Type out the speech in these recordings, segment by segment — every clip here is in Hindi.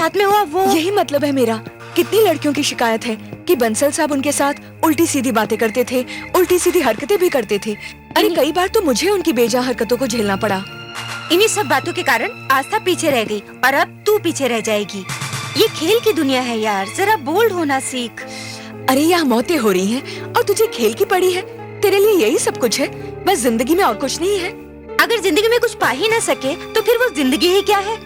साथ में हुआ वो। यही मतलब है मेरा। कितनी लड़कियों की शिकायत है कि बंसल साहब उनके साथ उल्टी सीधी बातें करते थे, उल्टी सीधी हरकतें भी करते थे। अरे कई बार तो मुझे उनकी बेजा हरकतों को झेलना पड़ा। इन्हीं सब बातों के कारण आस्था पीछे रह गई और अब तू पीछे रह जाएगी। ये खेल की दुनिया है यार, जरा बोल्ड होना सीख। अरे यहाँ मौतें हो रही हैं और तुझे खेल की पड़ी है। तेरे लिए यही सब कुछ है, बस जिंदगी में और कुछ नहीं है। अगर जिंदगी में कुछ पा ही न सके तो फिर वो जिंदगी ही क्या है?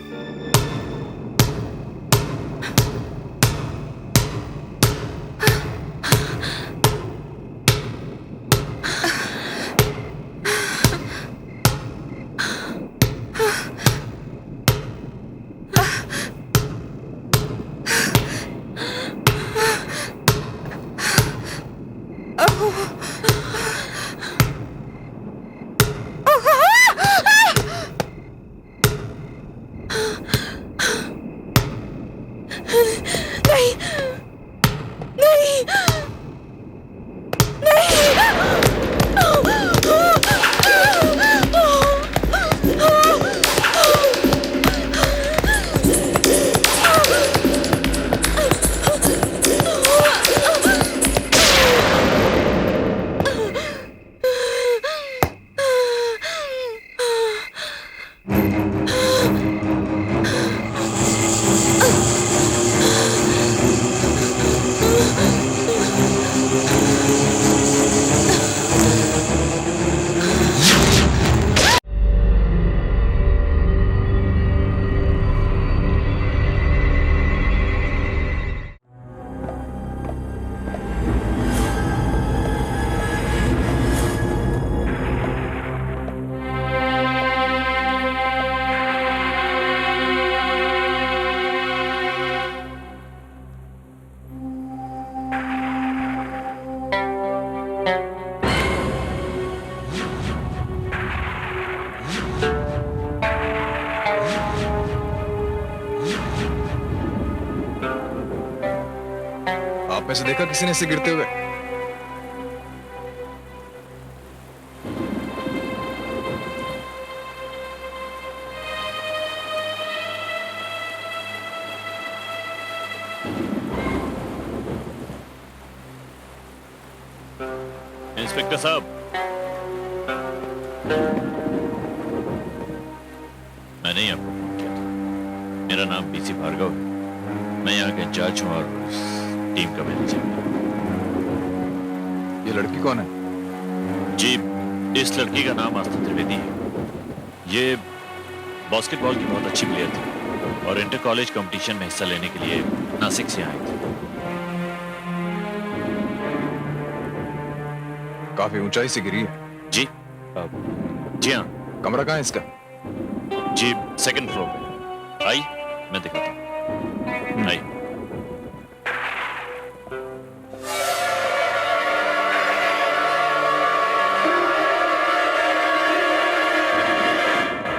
नहीं, नहीं, आप में से देखा किसी ने इसे गिरते हुए? इंस्पेक्टर साहब, मैंने ही आपको फोन किया था। मेरा नाम पीसी भार्गव है। मैं यहाँ का इंचार्ज हूँ और टीम का मैनेजर। ये लड़की कौन है? जी, इस लड़की का नाम आस्था त्रिवेदी है। ये बास्केटबॉल की बहुत अच्छी प्लेयर थी और इंटर कॉलेज कंपटीशन में हिस्सा लेने के लिए नासिक से आई थी। काफी ऊंचाई से गिरी है। जी जी हाँ। कमरा कहाँ है इसका? जी, सेकंड फ्लोर पे। आई, मैं दिखाता हूँ। आई।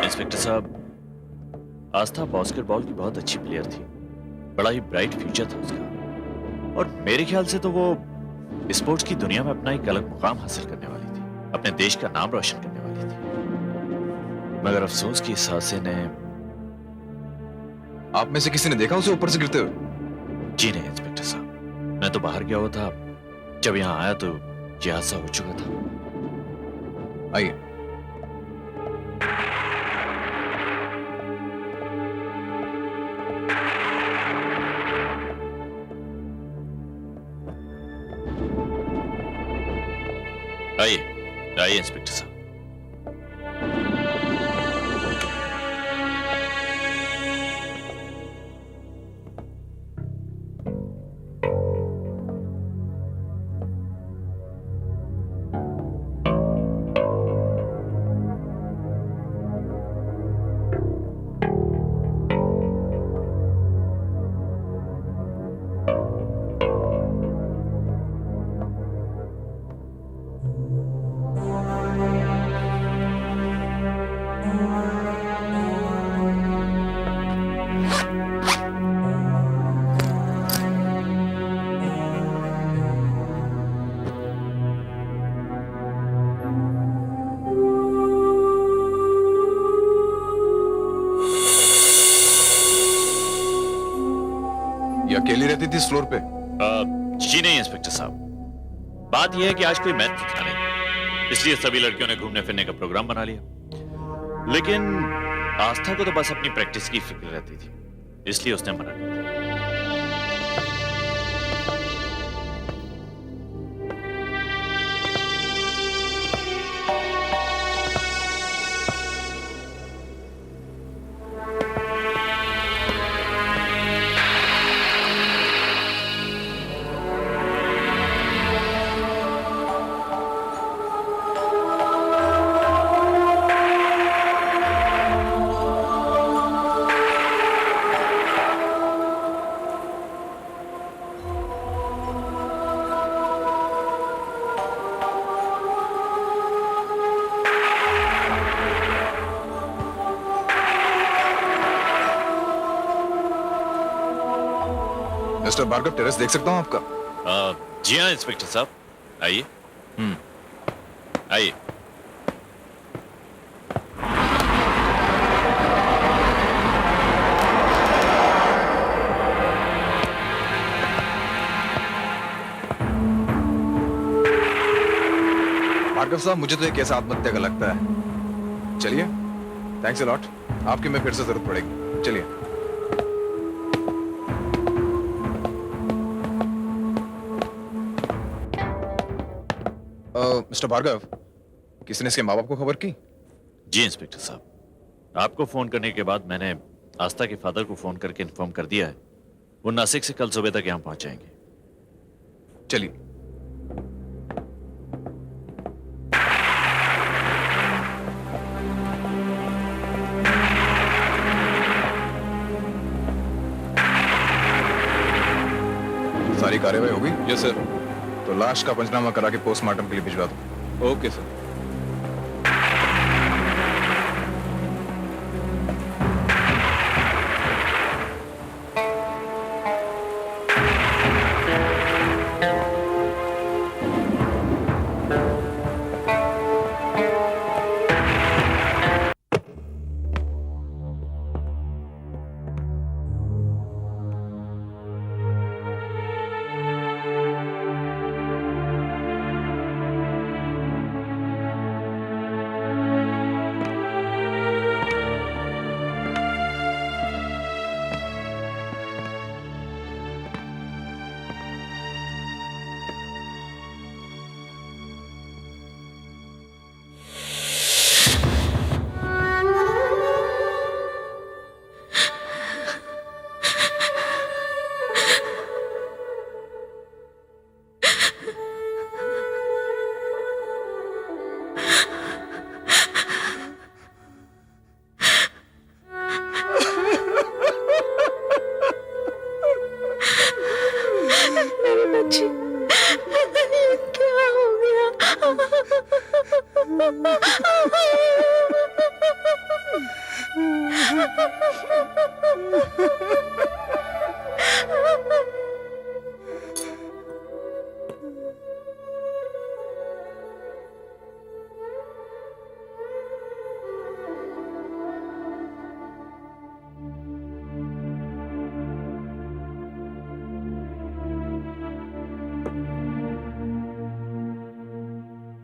इंस्पेक्टर साहब, आस्था बास्केटबॉल की बहुत अच्छी प्लेयर थी। बड़ा ही ब्राइट फ्यूचर था उसका और मेरे ख्याल से तो वो स्पोर्ट्स की दुनिया में अपना एक अलग मुकाम हासिल करने वाली थी, अपने देश का नाम रोशन करने वाली थी। मगर अफसोस कि इस हादसे ने। आप में से किसी ने देखा उसे ऊपर से गिरते हुए? जी नहीं इंस्पेक्टर साहब, मैं तो बाहर गया हुआ था। जब यहाँ आया तो यह हादसा हो चुका था। आइए। आइए आइए इंस्पेक्टर साहब। ये अकेली रहती थी इस फ्लोर पे? जी नहीं इंस्पेक्टर साहब, बात यह है कि आज कोई मैच तो था नहीं, इसलिए सभी लड़कियों ने घूमने फिरने का प्रोग्राम बना लिया। लेकिन आस्था को तो बस अपनी प्रैक्टिस की फिक्र रहती थी, इसलिए उसने मना किया। मिस्टर भार्गव, टेरेस देख सकता हूँ आपका? जी हाँ इंस्पेक्टर साहब, आइए। आइए। भार्गव साहब, मुझे तो एक ऐसा आत्महत्या का लगता है। चलिए, थैंक्स अ लॉट, आपकी मैं फिर से जरूरत पड़ेगी। चलिए। मिस्टर भार्गव, किसी ने इसके माँ बाप को खबर की? जी इंस्पेक्टर साहब, आपको फोन करने के बाद मैंने आस्था के फादर को फोन करके इन्फॉर्म कर दिया है। वो नासिक से कल सुबह तक यहाँ पहुंच जाएंगे। चलिए। सारी कार्यवाही होगी? Yes sir. तो लाश का पंचनामा करा के पोस्टमार्टम के लिए भिजवा दो। Okay sir.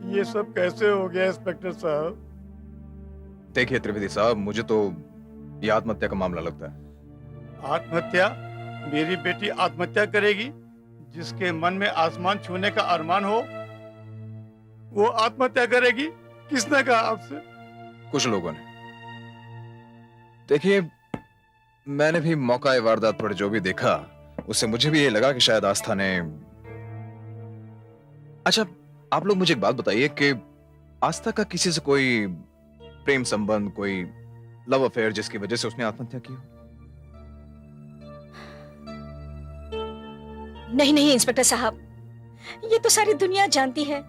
ये सब कैसे हो गया इंस्पेक्टर साहब? देखिए त्रिवेदी साहब, मुझे तो ये आत्महत्या का मामला लगता है। आत्महत्या? मेरी बेटी आत्महत्या करेगी? जिसके मन में आसमान छूने का अरमान हो वो आत्महत्या करेगी? किसने कहा आपसे? कुछ लोगों ने। देखिए, मैंने भी मौका वारदात पर जो भी देखा उससे मुझे भी ये लगा कि शायद आस्था ने। अच्छा, आप लोग मुझे एक बात बताइए कि आस्था का किसी से कोई प्रेम संबंध, कोई लव अफेयर जिसकी वजह से उसने आत्महत्या की हो? नहीं नहीं इंस्पेक्टर साहब, ये तो सारी दुनिया जानती है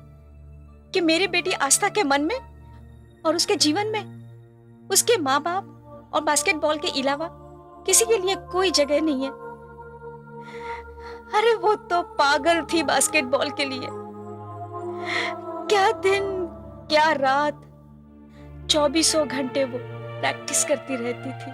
कि मेरी बेटी आस्था के मन में और उसके जीवन में उसके माँ बाप और बास्केटबॉल के अलावा किसी के लिए कोई जगह नहीं है। अरे वो तो पागल थी बास्केटबॉल के लिए। क्या दिन क्या रात, 24 घंटे वो प्रैक्टिस करती रहती थी।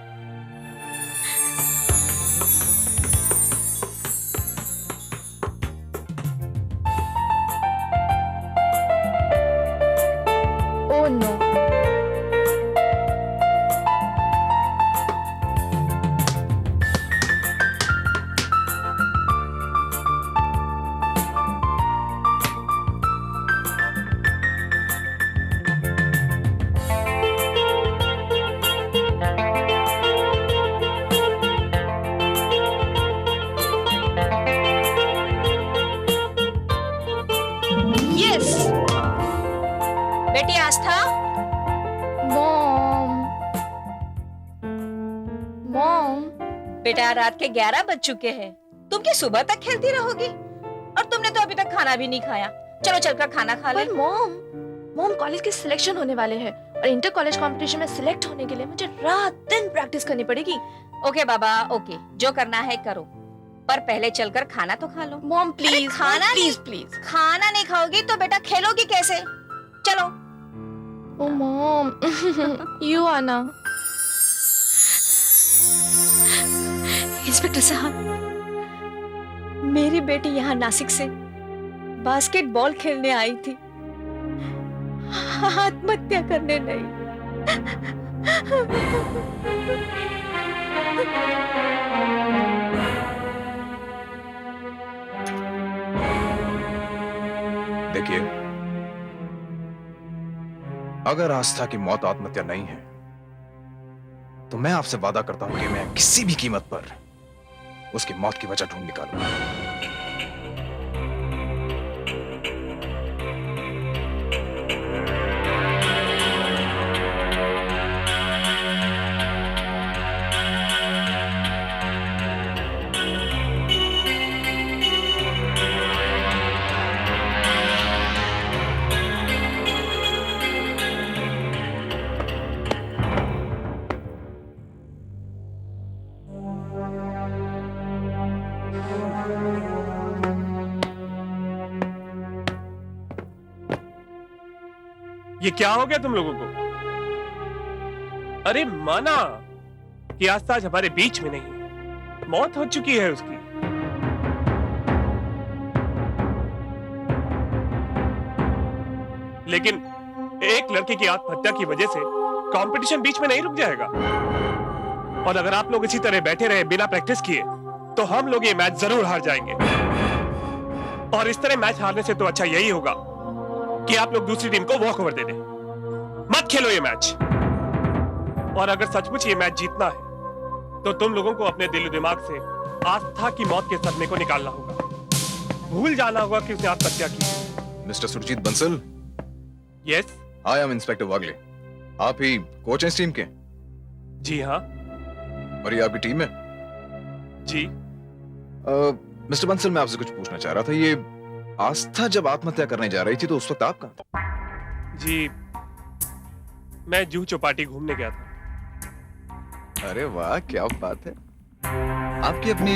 बेटा रात के 11 बज चुके हैं। तुम क्या सुबह तक खेलती रहोगी? और तुमने तो अभी तक खाना भी नहीं खाया। चलो चलकर खाना खा ले। पर मॉम कॉलेज के सिलेक्शन होने वाले हैं और इंटर कॉलेज कंपटीशन में सिलेक्ट होने के लिए मुझे रात दिन प्रैक्टिस करनी पड़ेगी। ओके बाबा ओके, जो करना है करो, पर पहले चलकर खाना तो खा लो। मॉम प्लीज, खाना प्लीज प्लीज। खाना नहीं खाओगी तो बेटा खेलोगी कैसे? चलो। ओ मॉम यू आना। इंस्पेक्टर साहब, मेरी बेटी यहाँ नासिक से बास्केटबॉल खेलने आई थी, आत्महत्या करने नहीं। देखिए, अगर आस्था की मौत आत्महत्या नहीं है तो मैं आपसे वादा करता हूं कि मैं किसी भी कीमत पर उसकी मौत की वजह ढूंढ निकालूंगा। ये क्या हो गया तुम लोगों को? अरे माना कि आस्था आज हमारे बीच में नहीं, मौत हो चुकी है उसकी। लेकिन एक लड़की की आत्महत्या की वजह से कंपटीशन बीच में नहीं रुक जाएगा। और अगर आप लोग इसी तरह बैठे रहे बिना प्रैक्टिस किए तो हम लोग ये मैच जरूर हार जाएंगे। और इस तरह मैच हारने से तो अच्छा यही होगा कि आप लोग दूसरी टीम को वॉक ओवर दे दें। मत खेलो ये मैच। और अगर सचमुच ये मैच जीतना है तो तुम लोगों को अपने दिल दिमाग से आस्था की मौत के सदमे को निकालना होगा। भूल जाना होगा कि उसने आत्महत्या की। Mister Surjit Bansal. Yes. I am inspector Wagle. आप ही कोच हैं इस टीम के? जी हाँ। और ये आपकी टीम है? जी। मिस्टर बंसल, मैं आपसे कुछ पूछना चाह रहा था। ये आस्था जब आत्महत्या करने जा रही थी तो उस वक्त आप कहाँ थे? जी, मैं जूह चौपाटी घूमने गया था। अरे वाह, क्या बात है। आपकी अपनी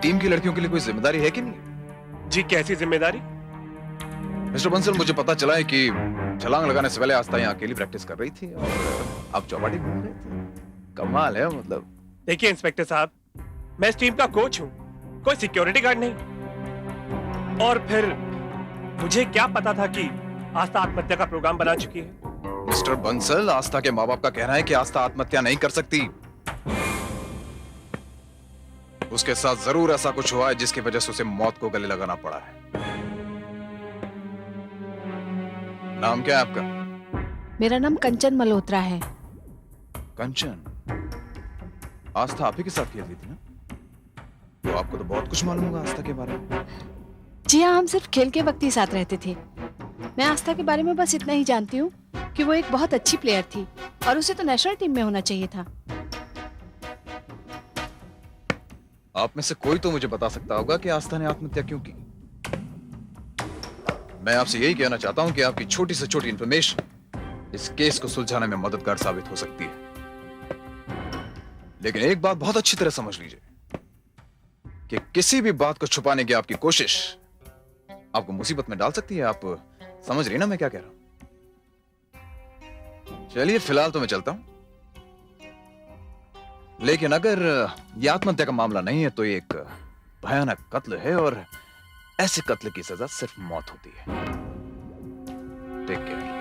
टीम की लड़कियों के लिए कोई जिम्मेदारी है कि नहीं? जी, कैसी जिम्मेदारी? मिस्टर बंसल, मुझे पता चला है कि छलांग लगाने से पहले आस्था यहाँ अकेली प्रैक्टिस कर रही थी और आप चौपाटी घूम रहे थे। कमाल है। मतलब देखिए इंस्पेक्टर साहब, मैं इस टीम का कोच हूँ, कोई सिक्योरिटी गार्ड नहीं। और फिर मुझे क्या पता था कि आस्था आत्महत्या का प्रोग्राम बना चुकी है। मिस्टर बंसल, आस्था के माँ बाप का कहना है कि आस्था आत्महत्या नहीं कर सकती। उसके साथ जरूर ऐसा कुछ हुआ है जिसकी वजह से उसे मौत को गले लगाना पड़ा है। नाम क्या है आपका? मेरा नाम कंचन मल्होत्रा है। कंचन? आस्था आप ही के साथ खेल रही थी ना? तो आपको तो बहुत कुछ मालूम होगा आस्था के बारे में। जी हाँ, हम सिर्फ खेल के वक्त ही साथ रहते थे। मैं आस्था के बारे में बस इतना ही जानती हूँ कि वो एक बहुत अच्छी प्लेयर थी और उसे तो नेशनल टीम में होना चाहिए था। आप में से कोई तो मुझे बता सकता होगा कि आस्था ने आत्महत्या क्यों की। मैं आपसे यही कहना चाहता हूं कि आपकी छोटी से छोटी इंफॉर्मेशन इस केस को सुलझाने में मददगार साबित हो सकती है। लेकिन एक बात बहुत अच्छी तरह समझ लीजिए कि किसी भी बात को छुपाने की आपकी कोशिश आपको मुसीबत में डाल सकती है। आप समझ रही ना मैं क्या कह रहा हूं? चलिए, फिलहाल तो मैं चलता हूं। लेकिन अगर यह आत्महत्या का मामला नहीं है तो ये एक भयानक कत्ल है और ऐसे कत्ल की सजा सिर्फ मौत होती है। Take care.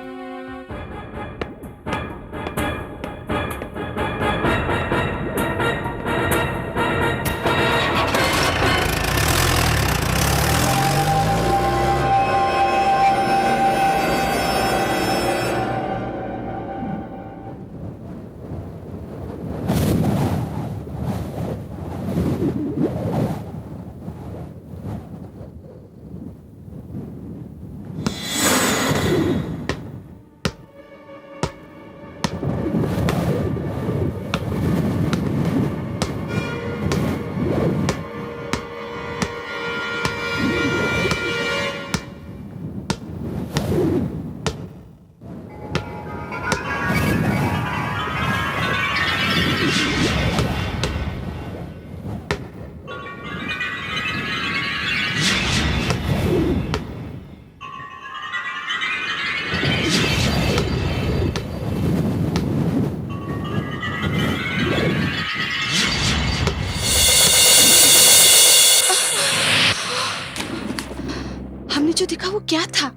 जो दिखा वो क्या था?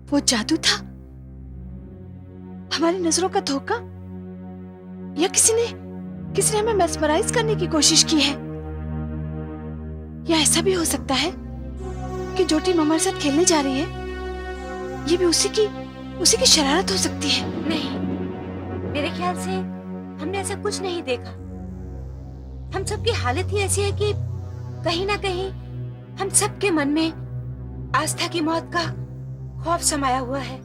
वो जादू था? हमारी नजरों का धोखा? या किसी ने हमें मेस्मराइज करने की कोशिश की है? या ऐसा भी हो सकता है कि जो टीम हमारे साथ खेलने जा रही है ये भी उसी की शरारत हो सकती है। नहीं, मेरे ख्याल से हमने ऐसा कुछ नहीं देखा। हम सबकी हालत ही ऐसी है कि कहीं ना कहीं हम सबके मन में आस्था की मौत का खौफ समाया हुआ है।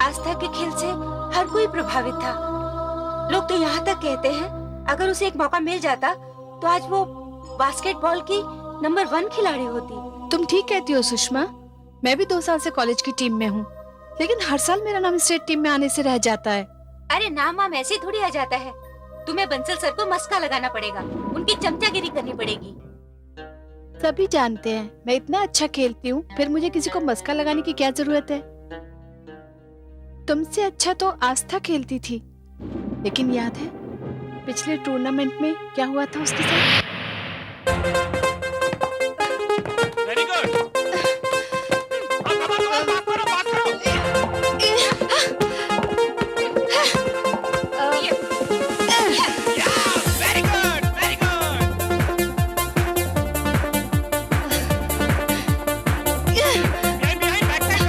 आस्था के खेल से हर कोई प्रभावित था। लोग तो यहाँ तक कहते हैं अगर उसे एक मौका मिल जाता तो आज वो बास्केटबॉल की नंबर 1 खिलाड़ी होती। तुम ठीक कहती हो सुषमा। मैं भी 2 साल से कॉलेज की टीम में हूँ, लेकिन हर साल मेरा नाम स्टेट टीम में आने से रह जाता है। अरे नाम ऐसे ही थोड़ी आ जाता है। तुम्हें बंसल सर को मस्का लगाना पड़ेगा, उनकी चमचागिरी करनी पड़ेगी। सभी जानते हैं मैं इतना अच्छा खेलती हूँ, फिर मुझे किसी को मस्का लगाने की क्या जरूरत है? तुमसे अच्छा तो आस्था खेलती थी, लेकिन याद है पिछले टूर्नामेंट में क्या हुआ था उसके साथ? Very good. बात करो। Very good, very good. Behind, back side.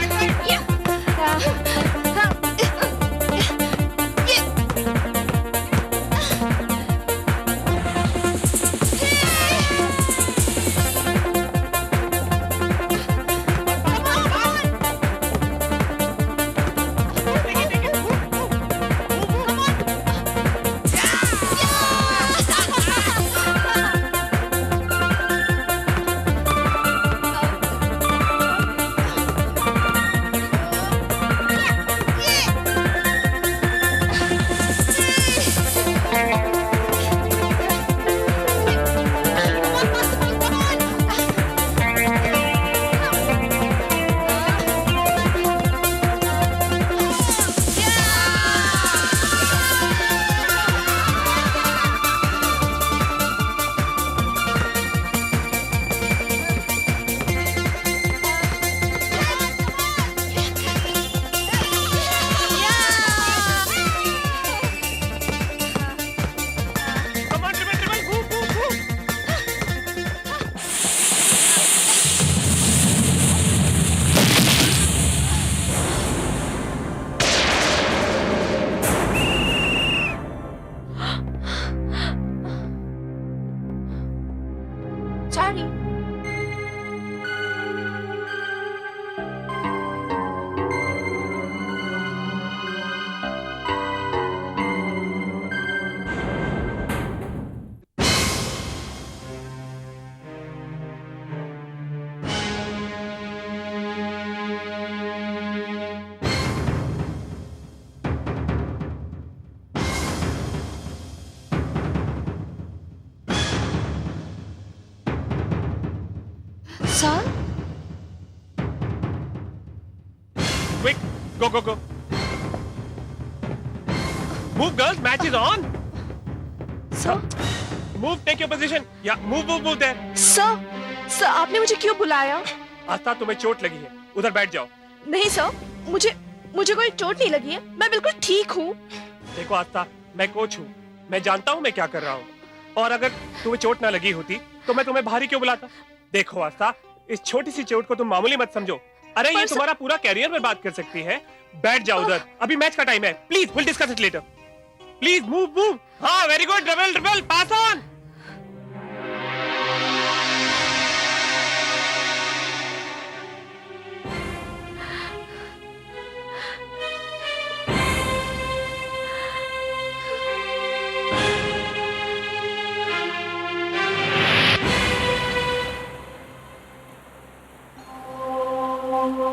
Come on, dribble, move. Sorry. Sir, Quick, go. Move, girls. Match is on. Sir, Move, take your position. Yeah, move there. Sir आपने मुझे क्यों बुलाया? आस्था, तुम्हें चोट लगी है, उधर बैठ जाओ। नहीं सर, मुझे कोई चोट नहीं लगी है। मैं बिल्कुल ठीक हूँ। देखो आस्था, मैं कोच हूँ, मैं जानता हूँ मैं क्या कर रहा हूँ। और अगर तुम्हें चोट ना लगी होती तो मैं तुम्हें बाहरी क्यों बुलाता? देखो आस्था, इस छोटी सी चोट को तुम मामूली मत समझो। अरे ये तुम्हारा पूरा कैरियर बर्बाद कर सकती है। बैठ जाओ उधर, अभी मैच का टाइम है। Please, will discuss it later. Please move. हाँ, very good, dribble, pass on.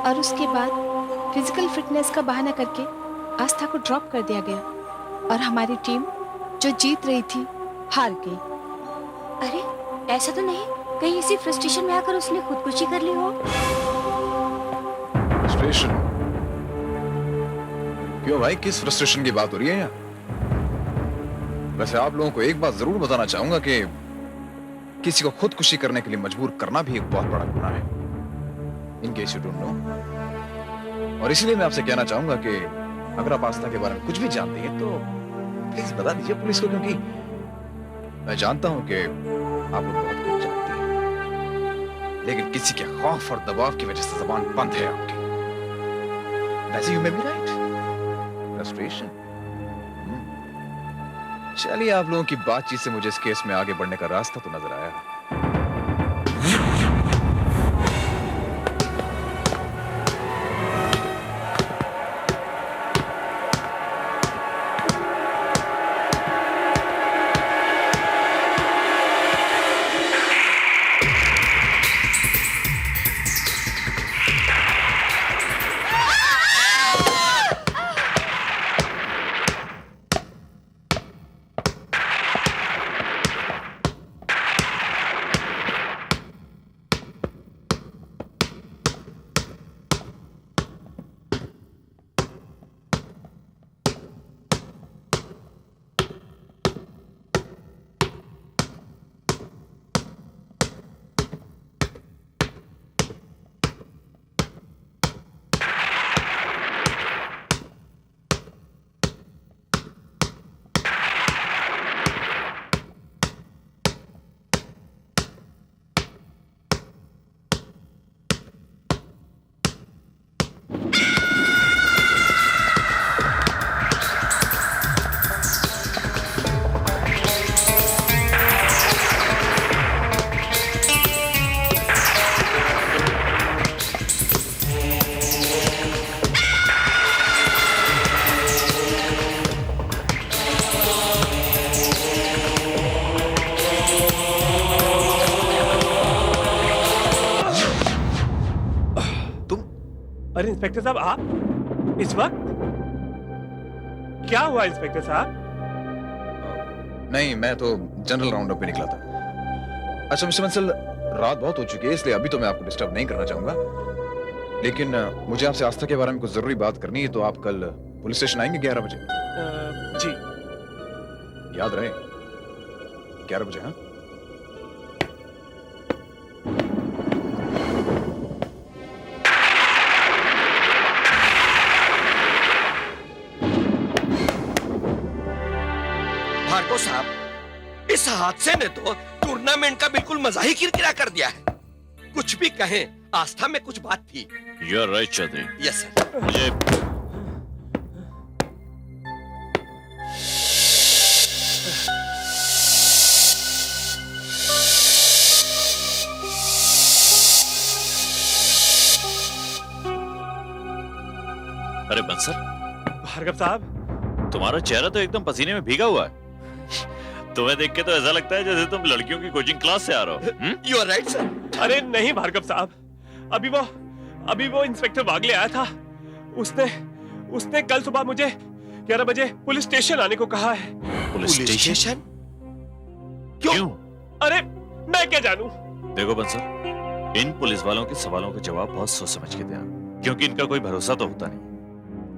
और उसके बाद फिजिकल फिटनेस का बहाना करके आस्था को ड्रॉप कर दिया गया और हमारी टीम जो जीत रही थी हार गई। अरे ऐसा तो नहीं, कहीं इसी फ्रस्ट्रेशन में आकर उसने खुदकुशी कर ली हो? फ्रस्ट्रेशन? क्यों भाई, किस फ्रस्ट्रेशन की बात हो रही है यहाँ? वैसे आप लोगों को एक बात जरूर बताना चाहूंगा कि किसी को खुदकुशी करने के लिए मजबूर करना भी एक बहुत बड़ा गुनाह है, in case you don't know. और इसलिए मैं आपसे कहना चाहूंगा कि अगर आप आस्था के बारे में कुछ भी जानती हैं तो प्लीज बता दीजिए पुलिस को, क्योंकि मैं जानता हूं कि आप लोग बहुत कुछ जानते हैं, लेकिन किसी के खौफ और दबाव की वजह से जबान बंद है आपकी। वैसे you may be right, frustration. चलिए, आप लोगों की बातचीत से मुझे इस केस में आगे बढ़ने का रास्ता तो नजर आया। अरे इंस्पेक्टर साहब, आप इस वक्त? क्या हुआ इंस्पेक्टर साहब? नहीं, मैं तो जनरल राउंड अप पे निकला था। अच्छा मिस्टर बंसल, रात बहुत हो चुकी है, इसलिए अभी तो मैं आपको डिस्टर्ब नहीं करना चाहूंगा, लेकिन मुझे आपसे आस्था के बारे में कुछ जरूरी बात करनी है। तो आप कल पुलिस स्टेशन आएंगे 11 बजे? जी। याद रहे 11 बजे। हाँ, भार्गव साहब, इस हादसे ने तो टूर्नामेंट का बिल्कुल मजा ही किरकिरा कर दिया है। कुछ भी कहें, आस्था में कुछ बात थी। You are right Chaudhary. Yes sir. मुझे अरे बंसल, भार्गव साहब, तुम्हारा चेहरा तो एकदम पसीने में भीगा हुआ है। तुम्हें देख के तो ऐसा लगता है जैसे तुम लड़कियों की कोचिंग क्लास से आ रहे हो। You are right sir. अरे नहीं भार्गव साहब, अभी वो इंस्पेक्टर वागले आया था। उसने कल सुबह मुझे 11 बजे पुलिस स्टेशन आने को कहा है। Police station? क्यों? अरे मैं क्या जानूं। देखो बंसल, इन पुलिस वालों के सवालों का जवाब बहुत सोच समझ के देना, क्योंकि इनका कोई भरोसा तो होता नहीं।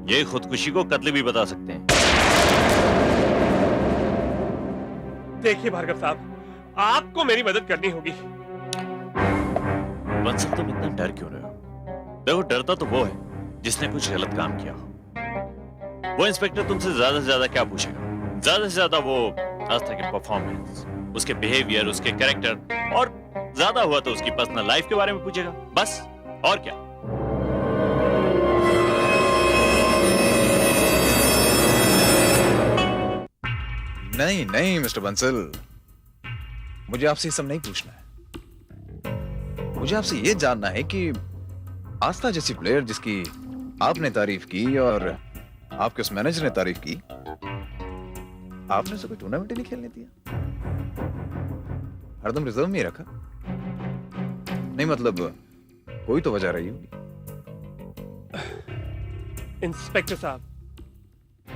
ये खुदकुशी को कत्ल भी बता सकते हैं। देखिए भार्गव साहब, आपको मेरी मदद करनी होगी। बंसल, तुम इतना डर क्यों रहे हो? देखो, डरता तो वो है जिसने कुछ गलत काम किया हो। वो इंस्पेक्टर तुमसे ज्यादा से ज्यादा क्या पूछेगा? ज्यादा से ज्यादा वो आस्था के परफॉर्मेंस, उसके बिहेवियर, उसके कैरेक्टर, और ज्यादा हुआ तो उसकी पर्सनल लाइफ के बारे में पूछेगा, बस। और क्या? नहीं नहीं मिस्टर बंसल, मुझे आपसे ये सब नहीं पूछना है। मुझे आपसे ये जानना है कि आस्था जैसी प्लेयर जिसकी आपने तारीफ की और आपके उस मैनेजर ने तारीफ की, आपने उसे कोई टूर्नामेंट ही नहीं खेलने दिया, हरदम रिजर्व में ही रखा। नहीं मतलब कोई तो वजह रही होगी। इंस्पेक्टर साहब,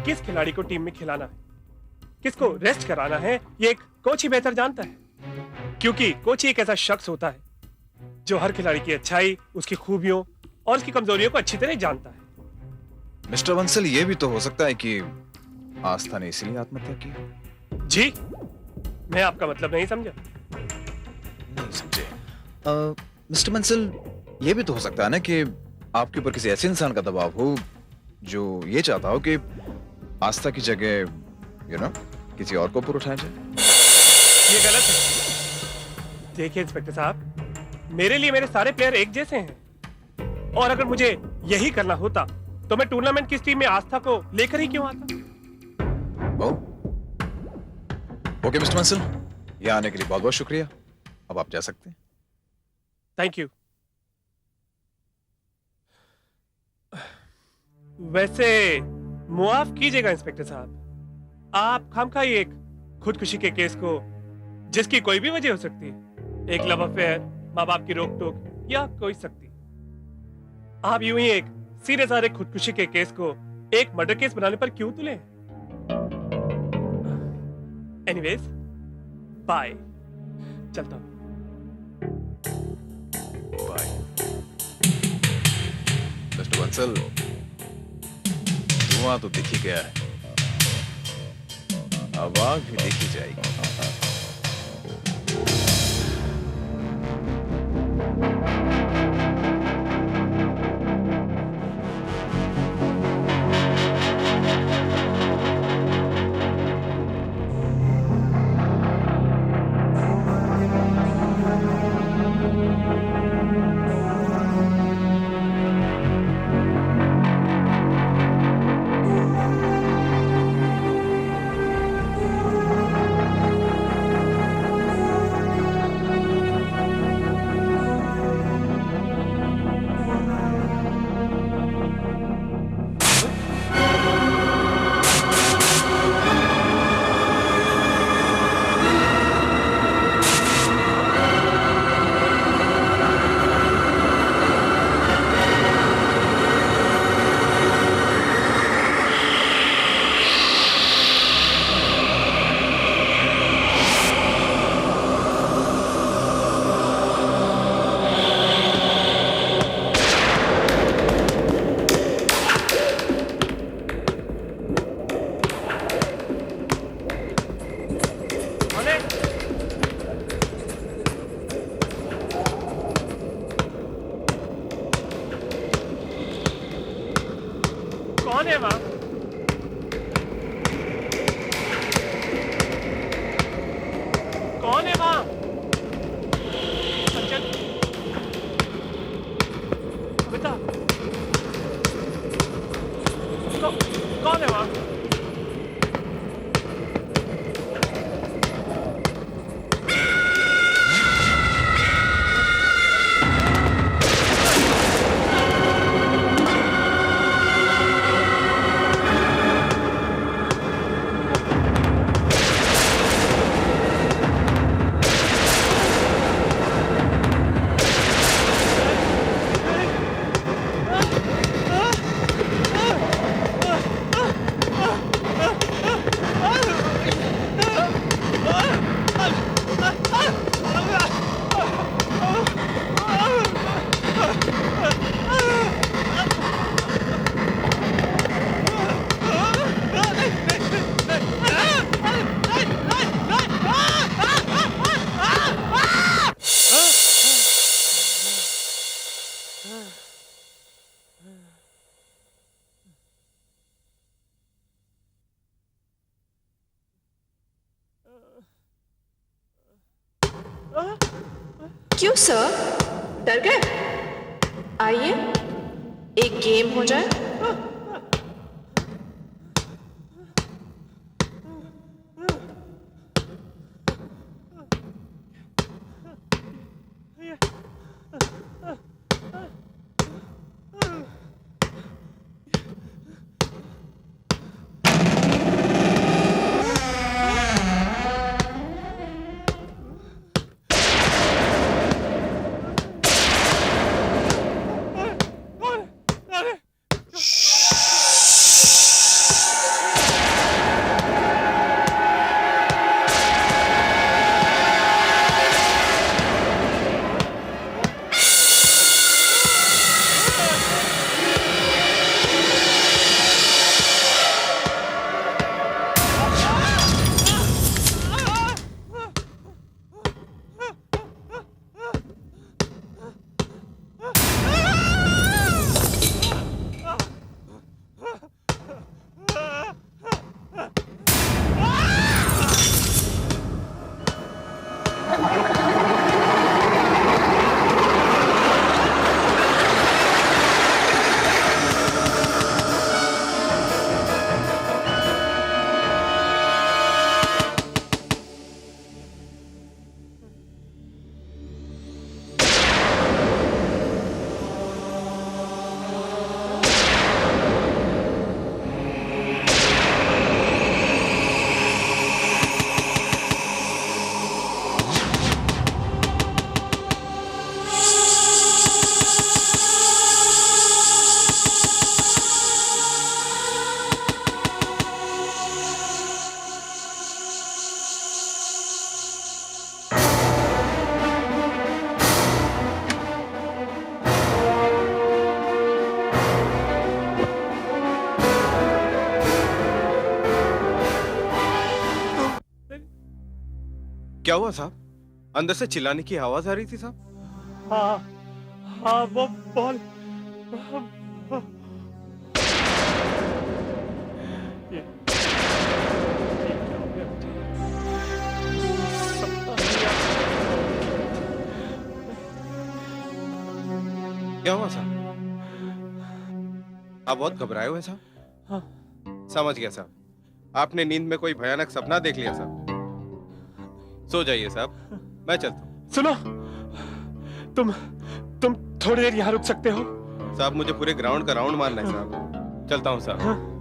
किस खिलाड़ी को टीम में खिलाना है, किसको रेस्ट कराना है, ये एक कोच ही बेहतर जानता है। क्योंकि कोच ही एक ऐसा शख्स होता है जो हर खिलाड़ी की अच्छाई, उसकी खूबियों और उसकी कमजोरियों को अच्छी तरह जानता है। मिस्टर बंसल, ये भी तो हो सकता है कि आस्था ने इसीलिए आत्महत्या की। जी, मैं आपका मतलब नहीं समझा। नहीं समझे। मिस्टर बंसल, ये भी तो हो सकता है ना कि आपके ऊपर किसी ऐसे इंसान का दबाव हो जो ये चाहता हो कि आस्था की जगह किसी और को ऊपर उठाया जाए। ये गलत है। देखिए इंस्पेक्टर साहब, मेरे लिए मेरे सारे प्लेयर एक जैसे हैं, और अगर मुझे यही करना होता तो मैं टूर्नामेंट की इस टीम में आस्था को लेकर ही क्यों आता? ओके मिस्टर बंसल, यहाँ आने के लिए बहुत बहुत शुक्रिया। अब आप जा सकते हैं। Thank you. वैसे मुआफ कीजिएगा इंस्पेक्टर साहब, आप खामखा ही एक खुदकुशी के केस को, जिसकी कोई भी वजह हो सकती है, एक लव अफेयर, माँ बाप की रोक टोक या कोई सकती, आप यूं ही एक सीधे साधे खुदकुशी के केस को एक मर्डर केस बनाने पर क्यों तुले? एनीवेज, बाय, चलता हूं। बाय मिस्टर बंसल, धुआं तो दिख ही गया है, अब आग भी देखी जाएगी। कौन है वहां? कौन है वहां? अंचल, बेटा, कौन है वहां? क्यों सर, डर गए? आइए, एक गेम हो जाए। क्या हुआ साहब? अंदर से चिल्लाने की आवाज आ रही थी साहब। हाँ हाँ, वो बॉल क्या हुआ साहब? आप बहुत घबराए हुए साहब। हाँ। समझ गया साहब, आपने नींद में कोई भयानक सपना देख लिया साहब। सो जाइए साहब, मैं चलता हूँ। सुनो, तुम थोड़ी देर यहाँ रुक सकते हो? साहब मुझे पूरे ग्राउंड का राउंड मारना है साहब। चलता हूँ साहब। हाँ।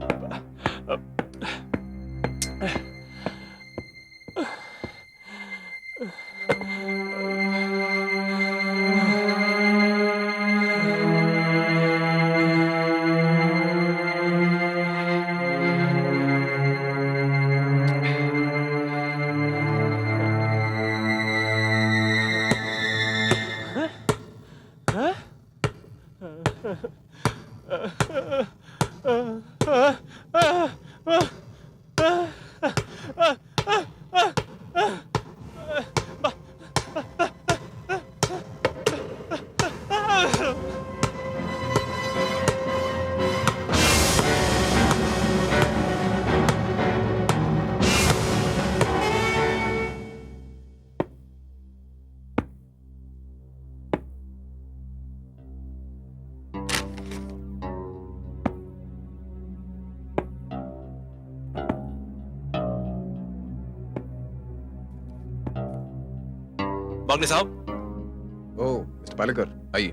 बागले साहब। ओह मिस्टर पालेकर, आइए।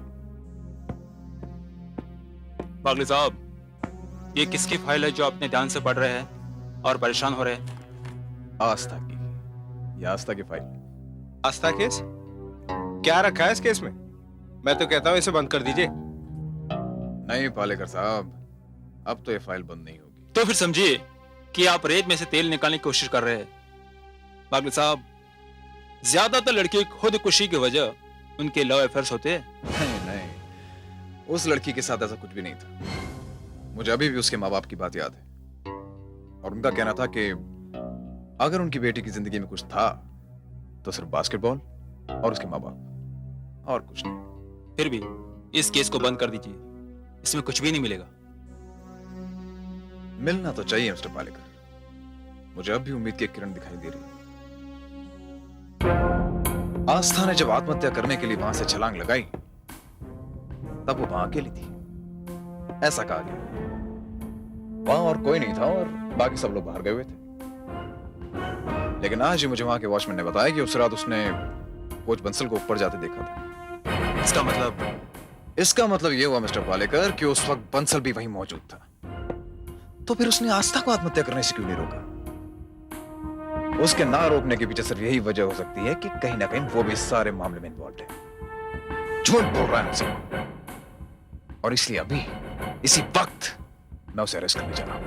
बागले साहब, ये किसकी फाइल है जो अपने ध्यान से पढ़ रहे हैं और परेशान हो रहे हैं? आस्था की, ये आस्था की फाइल। आस्था केस? क्या रखा है इस केस में? मैं तो कहता हूँ इसे बंद कर दीजिए। नहीं पालेकर साहब, अब तो ये फाइल बंद नहीं होगी। तो फिर समझिए कि आप रेत में से तेल निकालने की कोशिश कर रहे हैं। बागले साहब, ज्यादातर लड़की खुदकुशी की वजह उनके लव अफेयर्स होते हैं। नहीं नहीं, उस लड़की के साथ ऐसा कुछ भी नहीं था। मुझे अभी भी उसके माँ बाप की बात याद है, और उनका कहना था कि अगर उनकी बेटी की जिंदगी में कुछ था तो सिर्फ बास्केटबॉल और उसके माँ बाप, और कुछ नहीं। फिर भी इस केस को बंद कर दीजिए, इसमें कुछ भी नहीं मिलेगा। मिलना तो चाहिए मिस्टर पालेकर, मुझे अब भी उम्मीद की एक किरण दिखाई दे रही है। आस्था ने जब आत्महत्या करने के लिए वहां से छलांग लगाई तब वो वहां अकेली थी, ऐसा कहा गया। वहां और कोई नहीं था और बाकी सब लोग बाहर गए हुए थे। लेकिन आज ही मुझे वहां के वॉचमैन ने बताया कि उस रात उसने कोच बंसल को ऊपर जाते देखा था। इसका मतलब ये हुआ मिस्टर पालेकर कि उस वक्त बंसल भी वहीं मौजूद था। तो फिर उसने आस्था को आत्महत्या करने से क्यों नहीं रोका? उसके ना रोकने के पीछे सिर्फ यही वजह हो सकती है कि कहीं ना कहीं वो भी इस सारे मामले में इन्वॉल्व है। झूठ बोल रहा है मुझसे, और इसलिए अभी इसी वक्त मैं उसे अरेस्ट करने जा रहा हूं।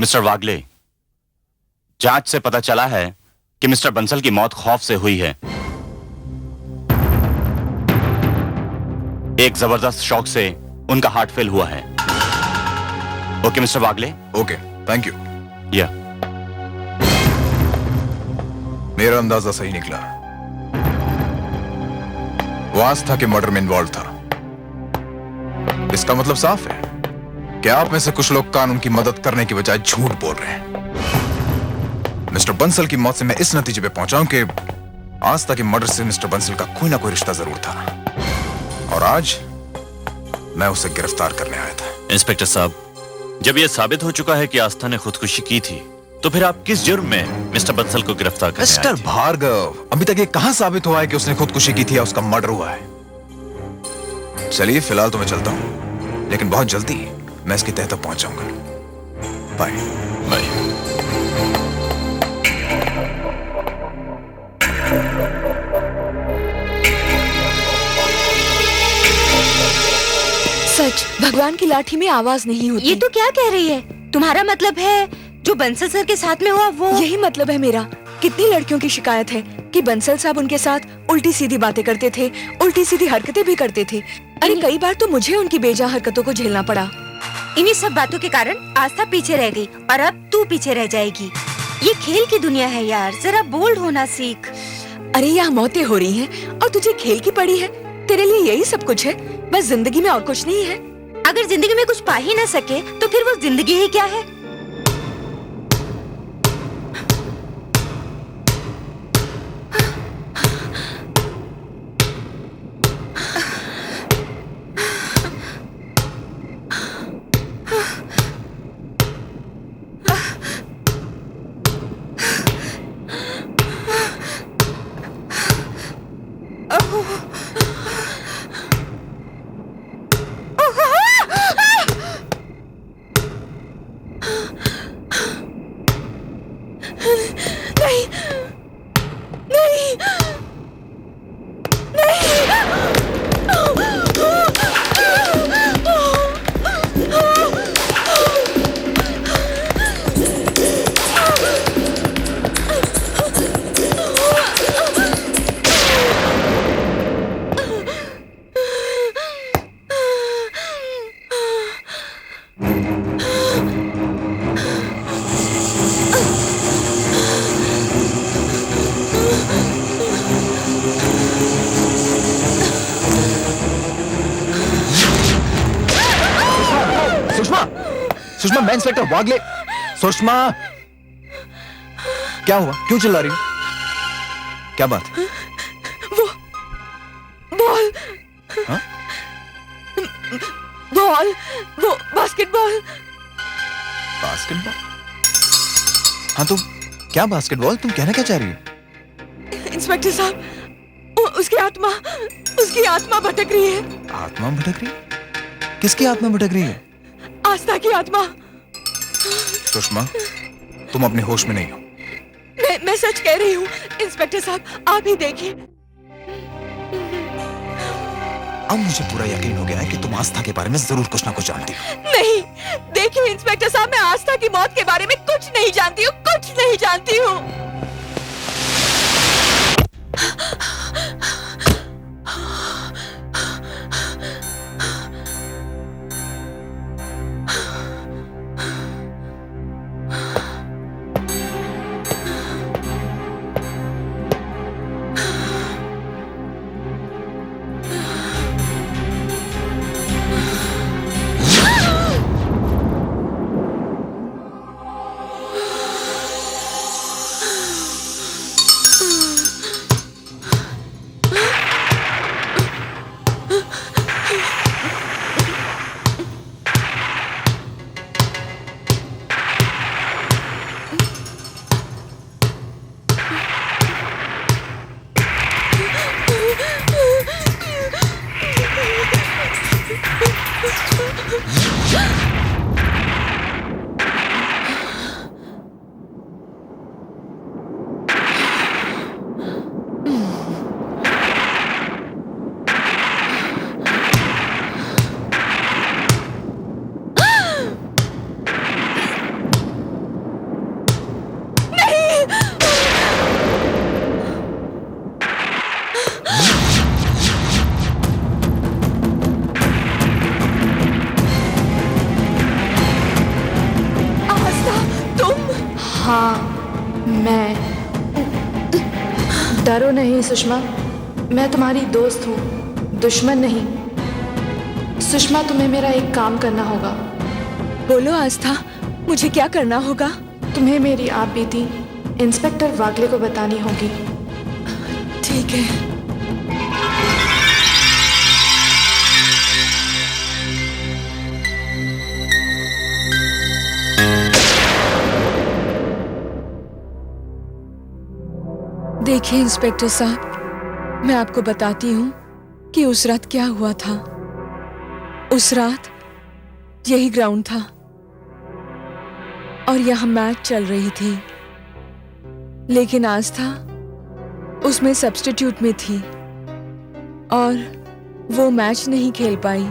मिस्टर वागले, जांच से पता चला है कि मिस्टर बंसल की मौत खौफ से हुई है। एक जबरदस्त शॉक से उनका हार्ट फेल हुआ है। Okay mister Wagle? Okay, thank you. या मेरा अंदाजा सही निकला। वो आस्था के मर्डर में इन्वॉल्व था। इसका मतलब साफ है कि आप में से कुछ लोग कानून की मदद करने की बजाय झूठ बोल रहे हैं। मिस्टर बंसल की मौत से मैं इस नतीजे पे पहुंचा हूं कि आस्था के मर्डर से मिस्टर बंसल का कोई ना कोई रिश्ता जरूर था, और आज मैं उसे गिरफ्तार करने आया था। इंस्पेक्टर साहब, जब यह साबित हो चुका है कि आस्था ने खुदकुशी की थी, तो फिर आप किस जुर्म में मिस्टर बंसल को गिरफ्तार करने आए मिस्टर थे? भार्गव, अभी तक ये कहां साबित हुआ है कि उसने खुदकुशी की थी या उसका मर्डर हुआ है? चलिए फिलहाल तो मैं चलता हूं, लेकिन बहुत जल्दी मैं इसकी तह तक पहुंच जाऊंगा। Bye bye. सच, भगवान की लाठी में आवाज नहीं होती। ये तो क्या कह रही है? तुम्हारा मतलब है जो बंसल सर के साथ में हुआ वो? यही मतलब है मेरा। कितनी लड़कियों की शिकायत है कि बंसल साहब उनके साथ उल्टी सीधी बातें करते थे, उल्टी सीधी हरकतें भी करते थे। अरे कई बार तो मुझे उनकी बेजा हरकतों को झेलना पड़ा। इन्हीं सब बातों के कारण आस्था पीछे रह गई और अब तू पीछे रह जाएगी। ये खेल की दुनिया है यार, जरा बोल्ड होना सीख। अरे यहाँ मौतें हो रही हैं और तुझे खेल की पड़ी है। तेरे लिए यही सब कुछ है, बस जिंदगी में और कुछ नहीं है। अगर जिंदगी में कुछ पा ही ना सके तो फिर वो जिंदगी ही क्या है? नहीं, नहीं, सुषमा, मैं इंस्पेक्टर वागले। सुषमा, क्या हुआ? क्यों चिल्ला रही हो? क्या बात है? वो बॉल, हाँ? बॉल, वो बास्केटबॉल। बास्केटबॉल? हाँ तो क्या बास्केटबॉल? तुम कहना क्या चाह रही हो? इंस्पेक्टर साहब, उसकी आत्मा भटक रही है। आत्मा भटक रही है? किसकी आत्मा भटक रही है? आस्था की आत्मा। सुषमा, तुम अपने होश में नहीं हो। मैं सच कह रही हूँ इंस्पेक्टर साहब, आप ही देखिए। अब मुझे पूरा यकीन हो गया है कि तुम आस्था के बारे में जरूर कुछ ना कुछ जानती हो। नहीं, देखिए इंस्पेक्टर साहब, मैं आस्था की मौत के बारे में कुछ नहीं जानती हूँ, कुछ नहीं जानती हूँ। हाँ, मैं। डरो नहीं सुषमा, मैं तुम्हारी दोस्त हूँ, दुश्मन नहीं। सुषमा, तुम्हें मेरा एक काम करना होगा। बोलो आस्था, मुझे क्या करना होगा? तुम्हें मेरी आप बीती इंस्पेक्टर वागले को बतानी होगी। ठीक है। देखिए इंस्पेक्टर साहब, मैं आपको बताती हूँ कि उस रात क्या हुआ था। उस रात यही ग्राउंड था और यहाँ मैच चल रही थी, लेकिन आस्था उसमें सब्स्टिट्यूट में थी और वो मैच नहीं खेल पाई।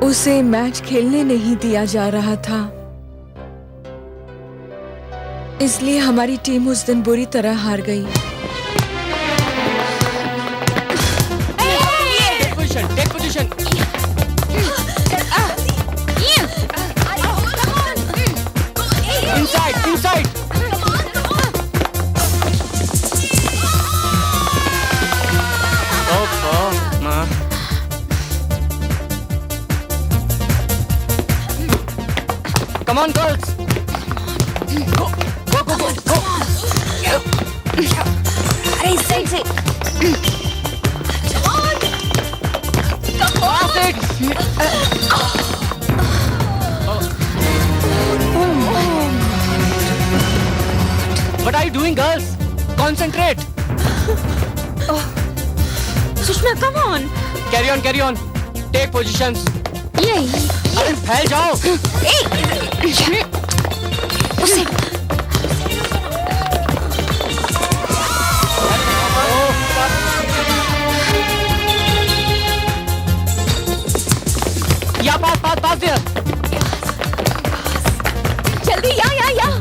उसे मैच खेलने नहीं दिया जा रहा था, इसलिए हमारी टीम उस दिन बुरी तरह हार गई। Take position. Inside. Come on, girls. Go. अरे इस साइड से। Pass it. What are you doing, girls? Concentrate. Sushma, come on. Carry on. Take positions. यही। अरे फैल जाओ। उसे। Yeah, pass there. जल्दी, या।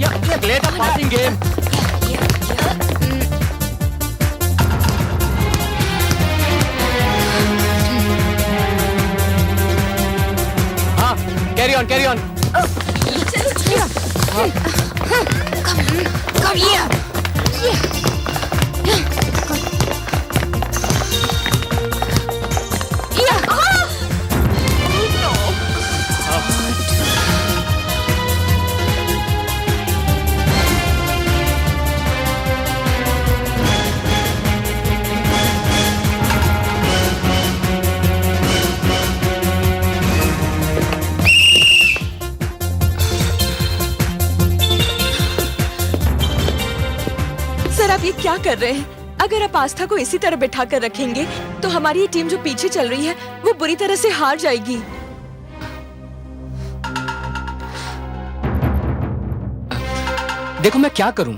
Yeah, great passing game. हाँ, carry on. Come here. Sir, आप ये क्या कर रहे हैं? अगर आप आस्था को इसी तरह बिठा कर रखेंगे तो हमारी ये टीम जो पीछे चल रही है वो बुरी तरह से हार जाएगी। देखो मैं क्या करूं,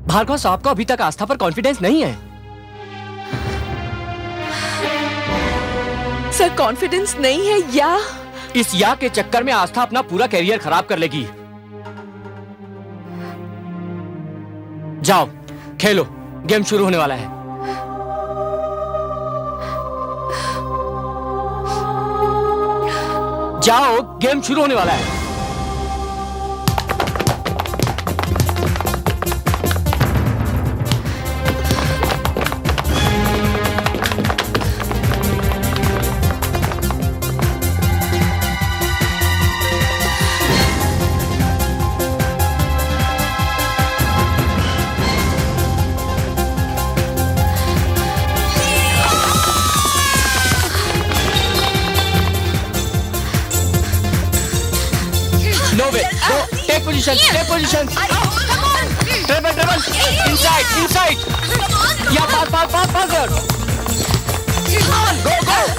भार्गव साहब को अभी तक आस्था पर कॉन्फिडेंस नहीं है। सर, कॉन्फिडेंस नहीं है या? इस या के चक्कर में आस्था अपना पूरा कैरियर खराब कर लेगी। जाओ खेलो, गेम शुरू होने वाला है। जाओ, गेम शुरू होने वाला है। No way. Go. Take position. Treble. Inside. Yeah, pass there. Go. Go.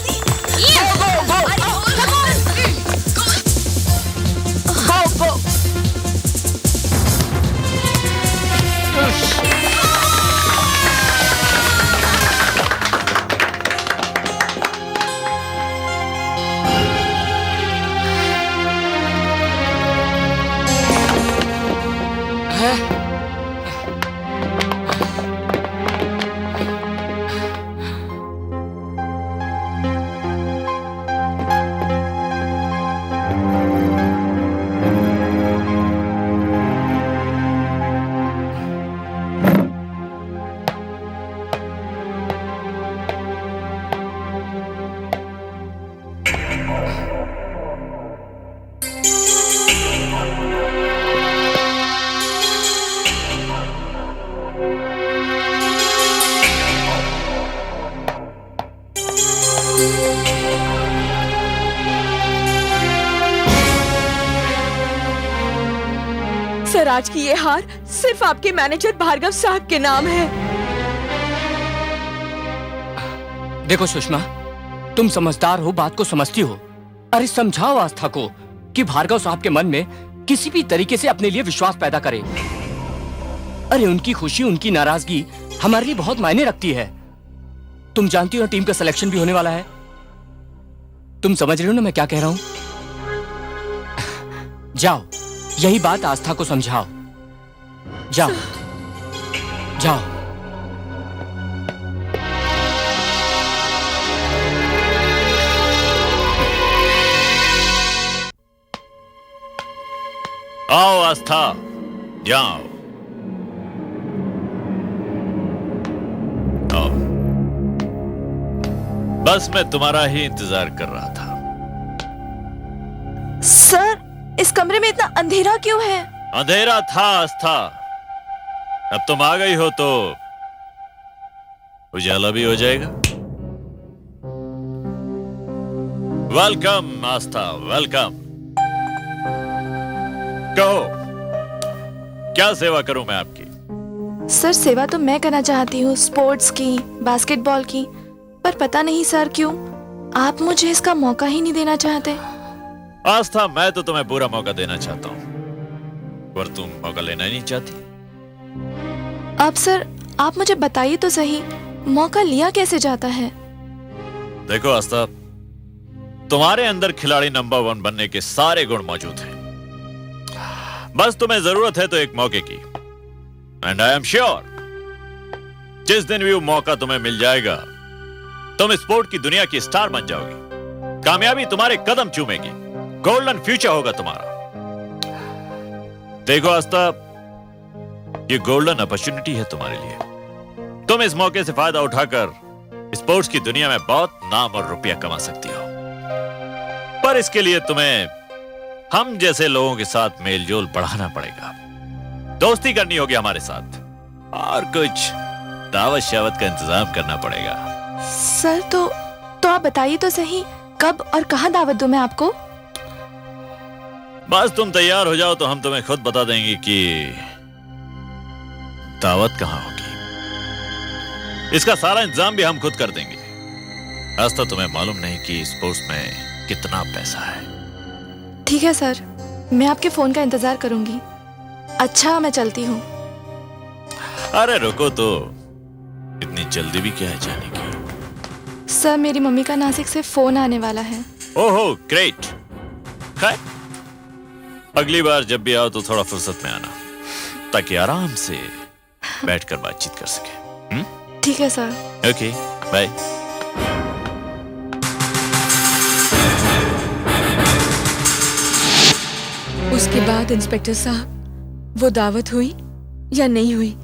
Sir आज की ये हार सिर्फ आपके मैनेजर भार्गव साहब के नाम है। देखो सुषमा, तुम समझदार हो, बात को समझती हो। अरे समझाओ आस्था को कि भार्गव साहब के मन में किसी भी तरीके से अपने लिए विश्वास पैदा करे। अरे उनकी खुशी, उनकी नाराजगी हमारे लिए बहुत मायने रखती है। तुम जानती हो टीम का सिलेक्शन भी होने वाला है। तुम समझ रहे हो ना मैं क्या कह रहा हूं? जाओ, यही बात आस्था को समझाओ। जाओ जाओ। आओ आस्था, जाओ। आओ। बस मैं तुम्हारा ही इंतजार कर रहा था। सर, इस कमरे में इतना अंधेरा क्यों है? अंधेरा था आस्था, अब तुम आ गई हो तो उजाला भी हो जाएगा। वेलकम आस्था, वेलकम। कहो, क्या सेवा करूं मैं आपकी? सर सेवा तो मैं करना चाहती हूँ, स्पोर्ट्स की, बास्केटबॉल की, पर पता नहीं सर क्यों आप मुझे इसका मौका ही नहीं देना चाहते। आस्था, मैं तो तुम्हें पूरा मौका देना चाहता हूं, पर तुम मौका लेना ही नहीं चाहती। अब सर आप मुझे बताइए तो सही, मौका लिया कैसे जाता है? देखो आस्था, तुम्हारे अंदर खिलाड़ी नंबर 1 बनने के सारे गुण मौजूद हैं। बस तुम्हें जरूरत है तो एक मौके की। एंड आई एम श्योर जिस दिन भी वो मौका तुम्हें मिल जाएगा, तुम स्पोर्ट की दुनिया की स्टार बन जाओगी। कामयाबी तुम्हारे कदम चूमेगी, गोल्डन फ्यूचर होगा तुम्हारा। देखो आस्था, ये गोल्डन अपॉर्चुनिटी है तुम्हारे लिए। तुम इस मौके से फायदा उठाकर स्पोर्ट्स की दुनिया में बहुत नाम और रुपया कमा सकती हो, पर इसके लिए तुम्हें हम जैसे लोगों के साथ मेलजोल बढ़ाना पड़ेगा। दोस्ती करनी होगी हमारे साथ, और कुछ दावत शावत का इंतजाम करना पड़ेगा। सर तो आप बताइए तो सही, कब और कहां दावत दूं मैं आपको? बस तुम तैयार हो जाओ तो हम तुम्हें खुद बता देंगे कि दावत कहां होगी। इसका सारा इंतजाम भी हम खुद कर देंगे। आज तो तुम्हें मालूम नहीं कि स्पोर्ट्स में कितना पैसा है। ठीक है सर, मैं आपके फोन का इंतजार करूंगी। अच्छा, मैं चलती हूँ। अरे रुको तो, इतनी जल्दी भी क्या है जाने की? सर मेरी मम्मी का नासिक से फोन आने वाला है। ओहो ग्रेट। खैर, अगली बार जब भी आओ तो थोड़ा फुर्सत में आना, ताकि आराम से बैठकर बातचीत कर सके। ठीक है सर। Okay, bye. उसके बाद इंस्पेक्टर साहब, वो दावत हुई या नहीं हुई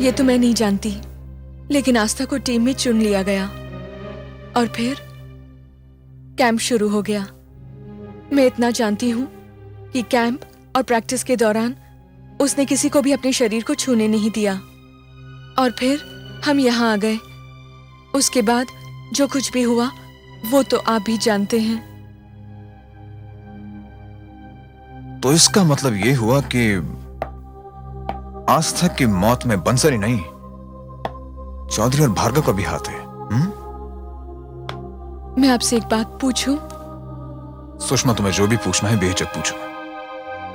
ये तो मैं नहीं जानती, लेकिन आस्था को टीम में चुन लिया गया और फिर कैंप शुरू हो गया। मैं इतना जानती हूँ कि कैंप और प्रैक्टिस के दौरान उसने किसी को भी अपने शरीर को छूने नहीं दिया, और फिर हम यहाँ आ गए। उसके बाद जो कुछ भी हुआ वो तो आप भी जानते हैं। तो इसका मतलब ये हुआ कि आस्था की मौत में बंसल ही नहीं, चौधरी और भार्गव का भी हाथ है। मैं आपसे एक बात पूछूं? सुषमा, तुम्हें जो भी पूछना है बेहिचक पूछो।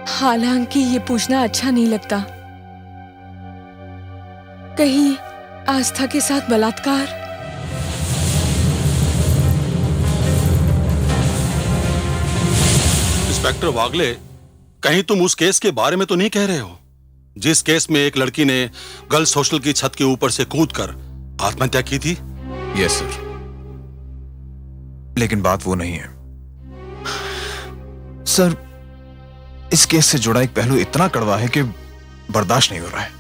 हालांकि ये पूछना अच्छा नहीं लगता, कहीं आस्था के साथ बलात्कार? इंस्पेक्टर वागले, कहीं तुम उस केस के बारे में तो नहीं कह रहे हो जिस केस में एक लड़की ने गर्ल्स हॉस्टल की छत के ऊपर से कूदकर आत्महत्या की थी? यस सर, लेकिन बात वो नहीं है सर। इस केस से जुड़ा एक पहलू इतना कड़वा है कि बर्दाश्त नहीं हो रहा है।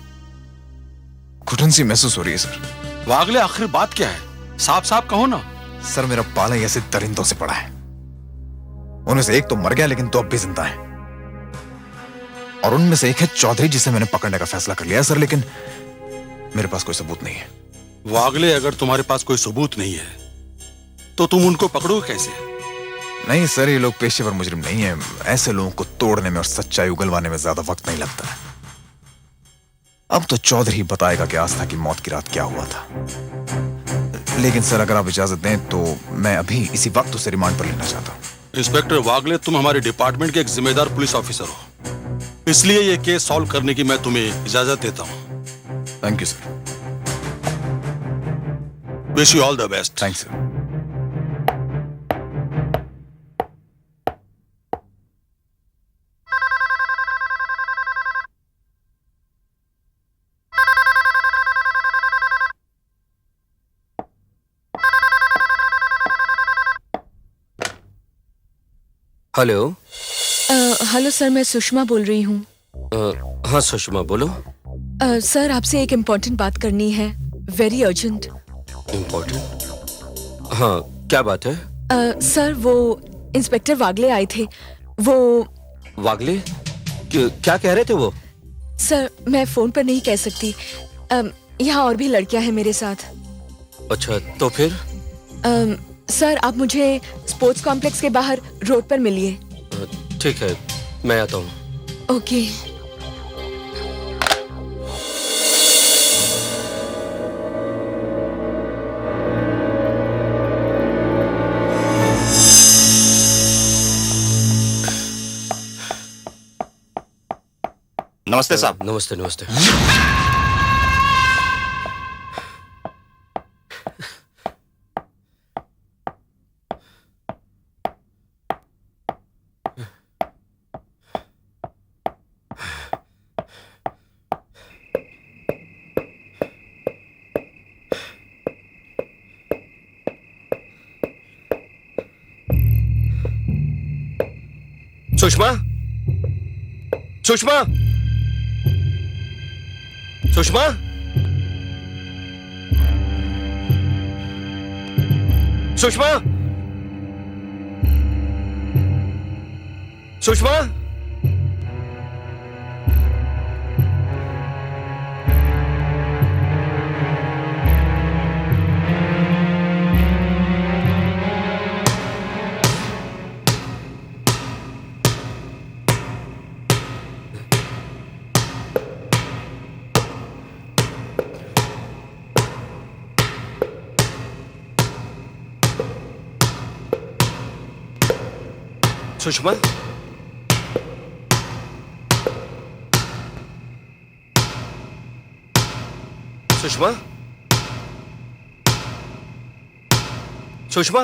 घुटन सी महसूस हो रही है सर। वागले, आखिर बात क्या है? साफ साफ कहो ना। सर, मेरा पाला ऐसे दरिंदों से पड़ा है, उनमें से एक तो मर गया लेकिन दो अब भी जिंदा है, और उनमें से एक है चौधरी जिसे मैंने पकड़ने का फैसला कर लिया सर, लेकिन मेरे पास कोई सबूत नहीं है। वागले, अगर तुम्हारे पास कोई सबूत नहीं है तो तुम उनको पकड़ोगे कैसे? नहीं सर, ये लोग पेशेवर मुजरिम नहीं है। ऐसे लोगों को तोड़ने में और सच्चाई उगलवाने में ज्यादा वक्त नहीं लगता है। अब तो चौधरी बताएगा कि आस्था की मौत की रात क्या हुआ था। लेकिन सर, अगर आप इजाजत दें तो मैं अभी इसी वक्त उसे रिमांड पर लेना चाहता हूँ। इंस्पेक्टर वागले, तुम हमारे डिपार्टमेंट के एक जिम्मेदार पुलिस ऑफिसर हो, इसलिए ये केस सॉल्व करने की मैं तुम्हें इजाजत देता हूँ। Thank you sir. Wish you all the best. Thanks sir. Hello. Hello sir, मैं सुषमा बोल रही हूँ। हाँ सुषमा, बोलो। सर, आपसे एक इम्पोर्टेंट बात करनी है, वेरी अर्जेंट। इम्पोर्टेंट? हाँ, क्या बात है? सर, वो इंस्पेक्टर वागले आए थे। वो वागले? क्या कह रहे थे वो? सर, मैं फोन पर नहीं कह सकती। यहाँ और भी लड़कियां हैं मेरे साथ। अच्छा, तो फिर? सर, आप मुझे स्पोर्ट्स कॉम्प्लेक्स के बाहर रोड पर मिलिए। ठीक है, मैं आता हूँ। ओके। नमस्ते साहब। नमस्ते नमस्ते। सुषमा, सुषमा, सुषमा, सुषमा, सुषमा, सुषमा, सुषमा, सुषमा,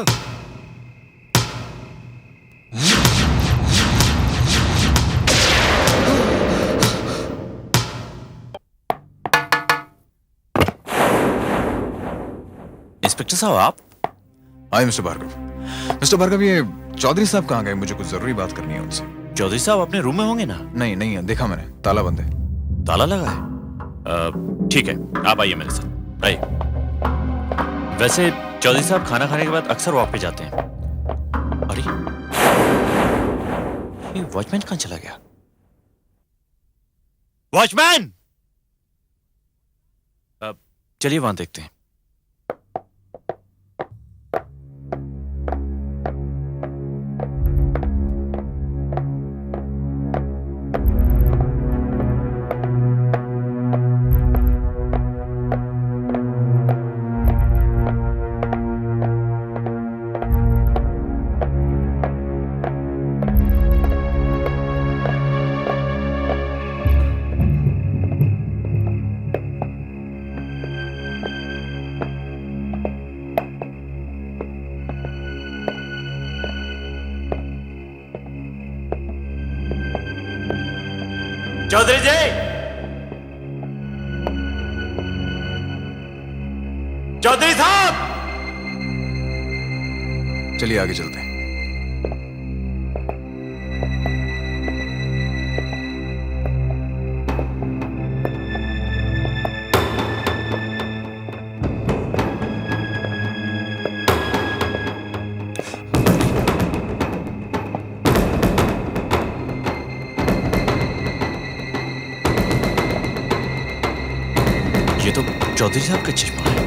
इंस्पेक्टर साहब, आप? Hi mister Bhargav. Mister Bhargav, ये चौधरी साहब कहाँ गए? मुझे कुछ जरूरी बात करनी है उनसे। चौधरी साहब अपने रूम में होंगे ना? नहीं नहीं है, देखा मैंने, ताला बंद है। ताला लगा है? ठीक है, आप आइए मेरे साथ, आइए। वैसे चौधरी साहब खाना खाने के बाद अक्सर वॉक पे जाते हैं। अरे ये वॉचमैन कहाँ चला गया? वॉचमैन! चलिए वहां देखते हैं। चौधरी जी, चौधरी साहब! चलिए आगे चलते हैं। ये तो चौधरी साहब का चश्मा है।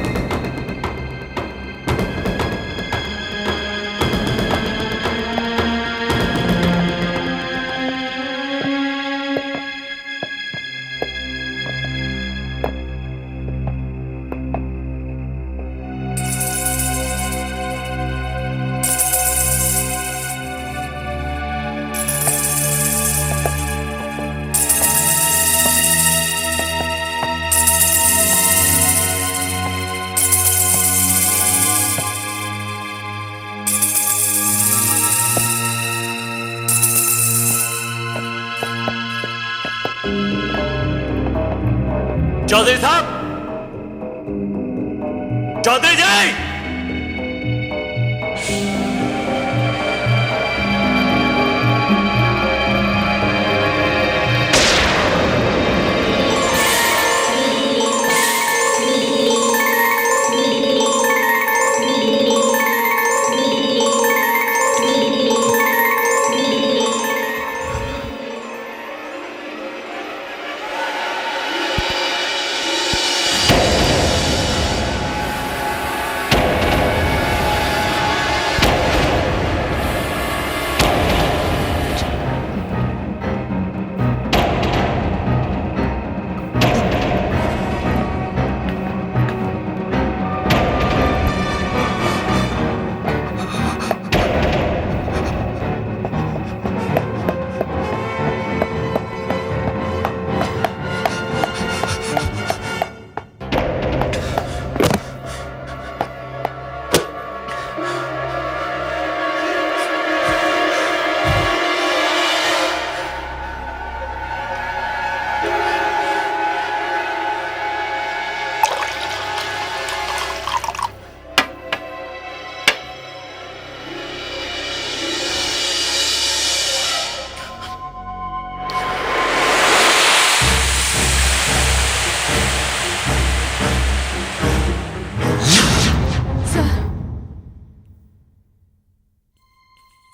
चौधरी साहब, चौधरी जी।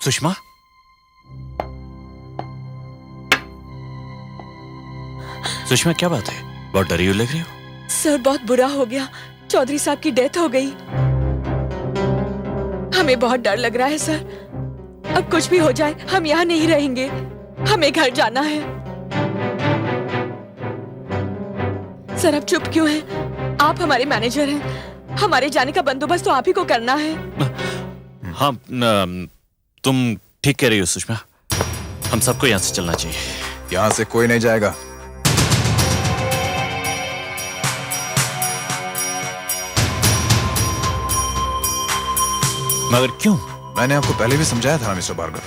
सुषमा, सुषमा क्या बात है? बहुत डरी हुई लग रही हो। सर बहुत बुरा हो गया, चौधरी साहब की डेथ हो गई। हमें बहुत डर लग रहा है सर। अब कुछ भी हो जाए हम यहाँ नहीं रहेंगे, हमें घर जाना है। सर आप चुप क्यों हैं? आप हमारे मैनेजर हैं, हमारे जाने का बंदोबस्त तो आप ही को करना है। हाँ, तुम ठीक कह रही हो सुषमा, हम सबको यहाँ से चलना चाहिए। यहाँ से कोई नहीं जाएगा। मगर क्यों? मैंने आपको पहले भी समझाया था मिस्टर भार्गव,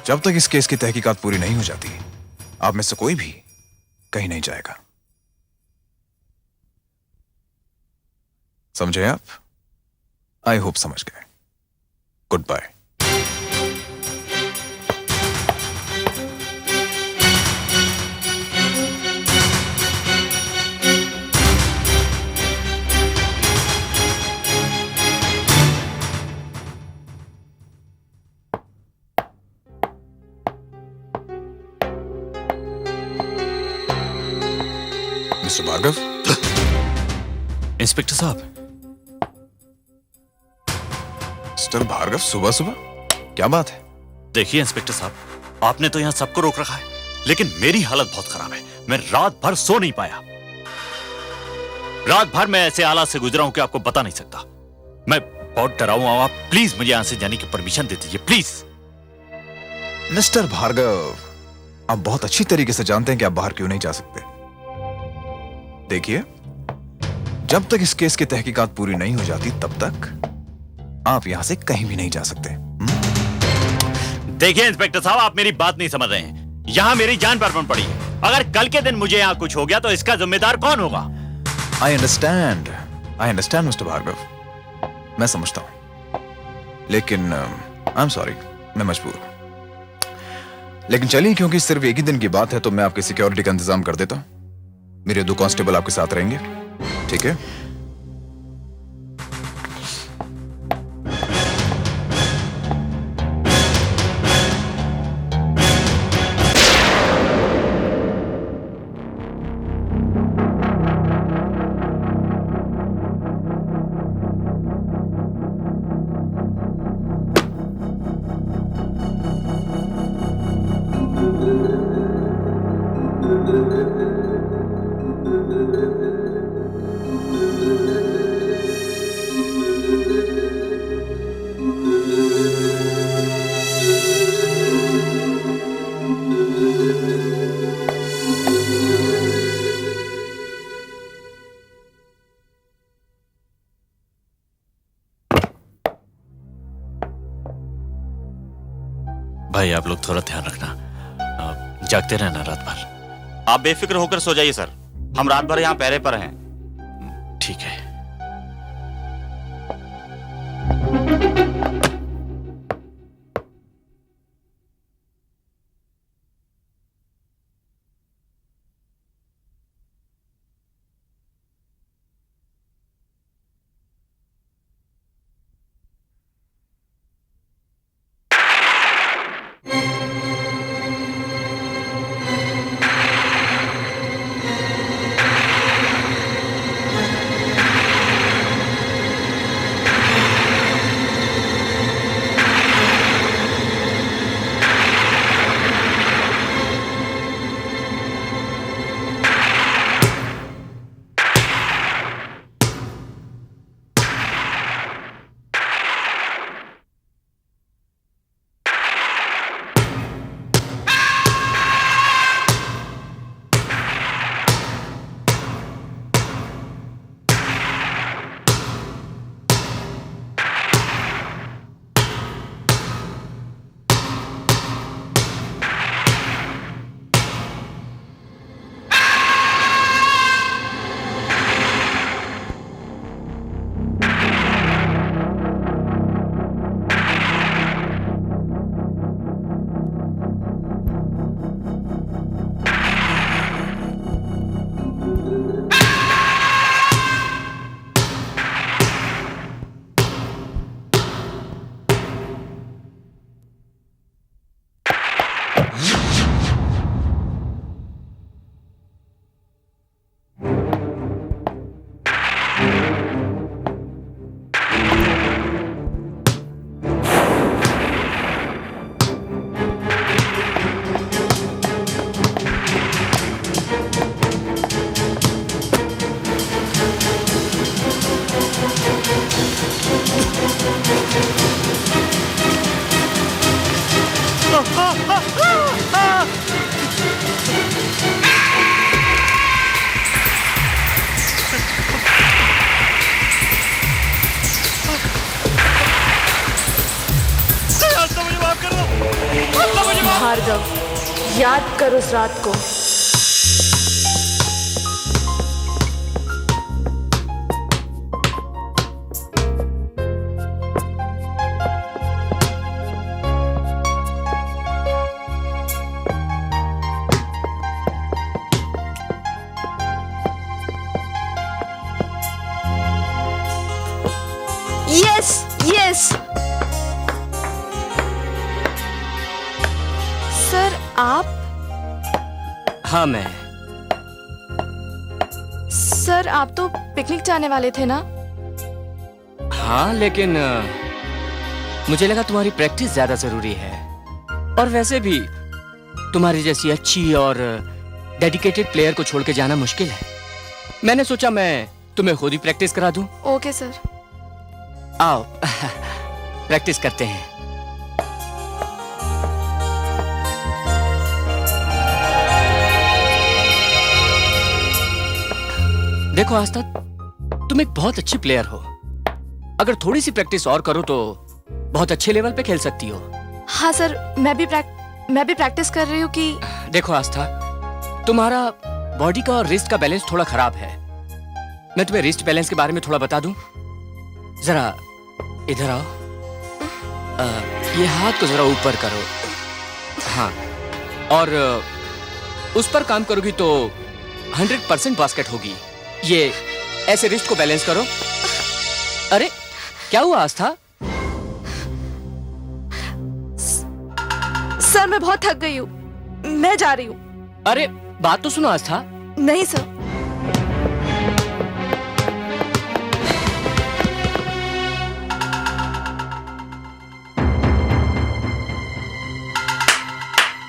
जब तक इस केस की तहकीकात पूरी नहीं हो जाती आप में से कोई भी कहीं नहीं जाएगा। समझे आप? आई होप समझ गए। Goodbye. Mister Bhargav. Inspector साहब। मिस्टर भार्गव, सुबह सुबह क्या बात है? देखिए इंस्पेक्टर साहब, आपने तो यहाँ सबको रोक रखा है, लेकिन मेरी हालत बहुत खराब है। मैं रात भर सो नहीं पाया। रात भर मैं ऐसे हालात से गुजरा हूं कि आपको बता नहीं सकता। मैं बहुत डरा हुआ हूं। आप प्लीज मुझे यहां से जाने की परमिशन दे दीजिए, प्लीज। मिस्टर भार्गव, आप बहुत अच्छी तरीके से जानते हैं कि आप बाहर क्यों नहीं जा सकते। देखिए, जब तक इस केस की तहकीकात पूरी नहीं हो जाती तब तक आप यहां से कहीं भी नहीं जा सकते। देखिए इंस्पेक्टर साहब, आप मेरी बात नहीं समझ रहे हैं। यहाँ मेरी जान पर पड़ी है। अगर कल के दिन मुझे यहाँ कुछ हो गया तो इसका जिम्मेदार कौन होगा? आई अंडरस्टैंड मिस्टर भार्गव, मैं समझता हूं, लेकिन आई एम सॉरी, मैं मजबूर हूं। लेकिन चलिए, क्योंकि सिर्फ एक ही दिन की बात है तो मैं आपकी सिक्योरिटी का इंतजाम कर देता हूं। मेरे 2 कांस्टेबल आपके साथ रहेंगे, ठीक है? भाई आप लोग थोड़ा ध्यान रखना, जागते रहना रात भर। आप बेफिक्र होकर सो जाइए सर, हम रात भर यहाँ पहरे पर हैं। ठीक है। भार्गव, याद कर उस रात को। यस यस सर आप? हाँ मैं। सर आप तो पिकनिक जाने वाले थे ना? हाँ लेकिन मुझे लगा तुम्हारी प्रैक्टिस ज्यादा जरूरी है, और वैसे भी तुम्हारी जैसी अच्छी और डेडिकेटेड प्लेयर को छोड़ के जाना मुश्किल है। मैंने सोचा मैं तुम्हें खुद ही प्रैक्टिस करा दूं। Okay sir. आओ प्रैक्टिस करते हैं। देखो आस्था, तुम एक बहुत अच्छी प्लेयर हो। अगर थोड़ी सी प्रैक्टिस और करो तो बहुत अच्छे लेवल पे खेल सकती हो। हाँ सर, मैं भी प्रैक्टिस कर रही हूँ कि। देखो आस्था, तुम्हारा बॉडी का और रिस्ट का बैलेंस थोड़ा खराब है। मैं तुम्हें रिस्ट बैलेंस के बारे में थोड़ा बता दूं। जरा इधर आओ। ये हाथ को जरा ऊपर करो। हाँ, और उस पर काम करोगी तो 100% बास्केट होगी। ये ऐसे रिस्ट को बैलेंस करो। अरे क्या हुआ आस्था? सर मैं बहुत थक गई हूँ, मैं जा रही हूँ। अरे बात तो सुनो आस्था। नहीं सर।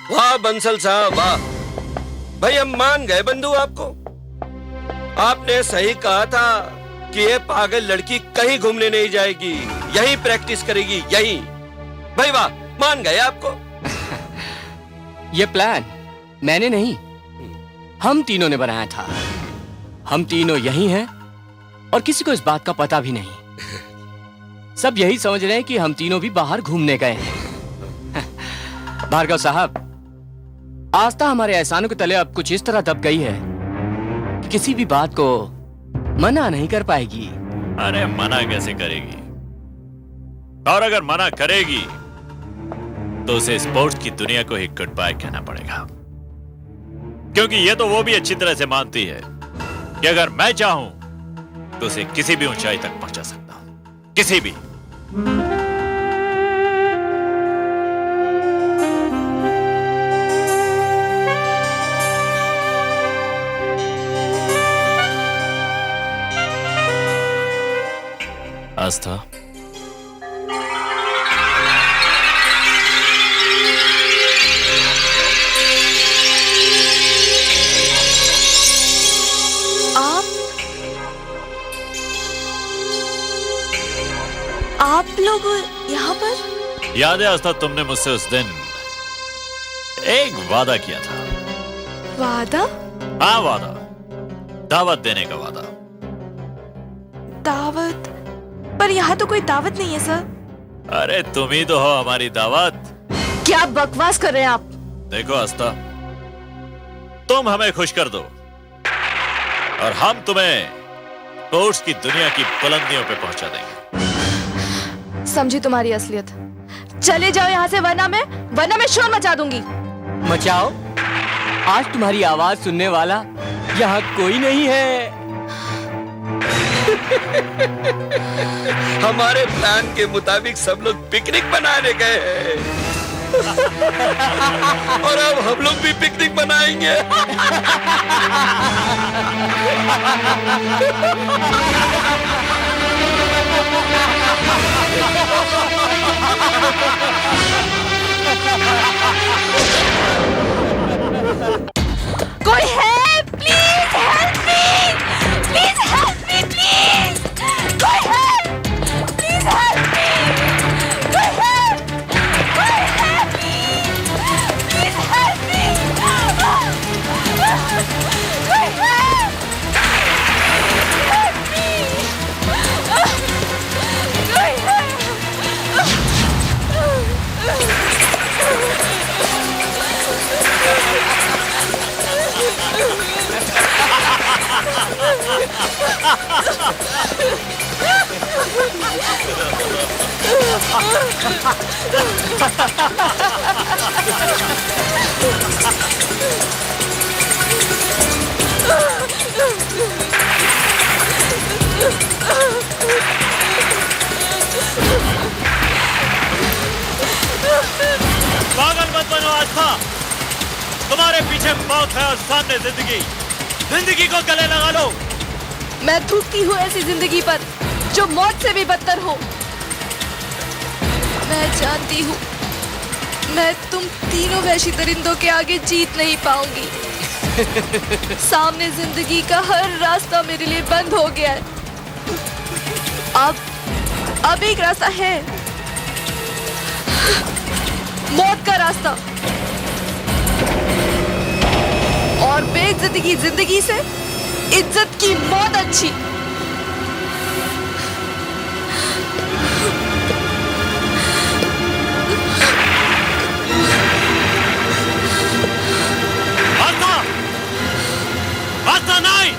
वाह बंसल साहब वाह। भाई हम मान गए बंधु आपको। आपने सही कहा था कि ये पागल लड़की कहीं घूमने नहीं जाएगी, यहीं प्रैक्टिस करेगी, यहीं। भाई वाह, मान गए आपको। ये प्लान मैंने नहीं, हम तीनों ने बनाया था। हम तीनों यही हैं और किसी को इस बात का पता भी नहीं। सब यही समझ रहे हैं कि हम तीनों भी बाहर घूमने गए हैं। भार्गव साहब, आस्था हमारे एहसानों के तले अब कुछ इस तरह दब गई है कि किसी भी बात को मना नहीं कर पाएगी। अरे मना कैसे करेगी? और अगर मना करेगी तो उसे स्पोर्ट्स की दुनिया को ही गुड बाय कहना पड़ेगा, क्योंकि ये तो वो भी अच्छी तरह से मानती है कि अगर मैं चाहूं तो उसे किसी भी ऊंचाई तक पहुंचा सकता हूं, किसी भी। आस्था, आप लोग यहाँ पर? याद है आस्था, तुमने मुझसे उस दिन एक वादा किया था। वादा? हाँ वादा, दावत देने का वादा। दावत? पर यहाँ तो कोई दावत नहीं है सर। अरे तुम ही तो हो हमारी दावत। क्या बकवास कर रहे हैं आप? देखो आस्था, तुम हमें खुश कर दो और हम तुम्हें स्पोर्ट्स की दुनिया की बुलंदियों पे पहुंचा देंगे। समझी तुम्हारी असलियत। चले जाओ यहाँ से, वरना मैं शोर मचा दूंगी। मचाओ? आज तुम्हारी आवाज सुनने वाला यहाँ कोई नहीं है। हमारे प्लान के मुताबिक सब लोग पिकनिक मनाने गए हैं। और अब हम लोग भी पिकनिक मनाएंगे। कोई है? Please help me! Please help me! Please! कोई है? Please help me! कोई है? कोई है? Please help me! कोई है? Help me! कोई है? पागल मत बनो आस्था, तुम्हारे पीछे मौत है और सामने जिंदगी। जिंदगी को गले लगा लो। मैं थूकती हूँ ऐसी जिंदगी पर जो मौत से भी बदतर हो। मैं जानती हूँ मैं तुम तीनों वैशी दरिंदों के आगे जीत नहीं पाऊंगी। सामने जिंदगी का हर रास्ता मेरे लिए बंद हो गया है। अब एक रास्ता है, मौत का रास्ता। और बेइज्जती की जिंदगी से इज्जत की मौत अच्छी। आस्था! आस्था नहीं!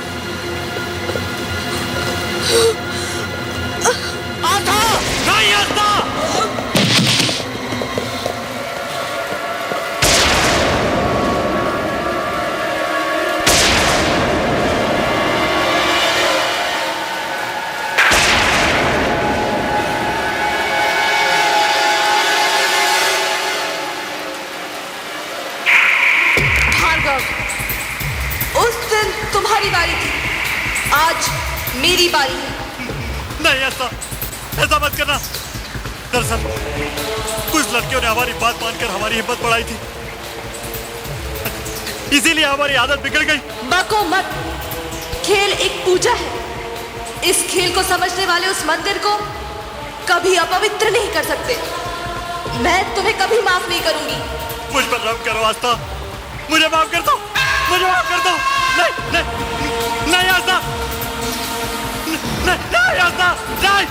आस्था! नहीं आस्था! उस दिन तुम्हारी बारी थी, आज मेरी बारी है। नहीं ऐसा मत करना। दरअसल कुछ लड़कियों ने हमारी बात मानकर हमारी हिम्मत बढ़ाई थी, इसीलिए हमारी आदत बिगड़ गई। बको मत। खेल एक पूजा है। इस खेल को समझने वाले उस मंदिर को कभी अपवित्र नहीं कर सकते। मैं तुम्हें कभी माफ नहीं करूंगी। मुझ पर रहम करो आस्था, मुझे माफ कर दो, मुझे माफ कर दो। नहीं नहीं नहीं आस्था, नहीं आस्था, नहीं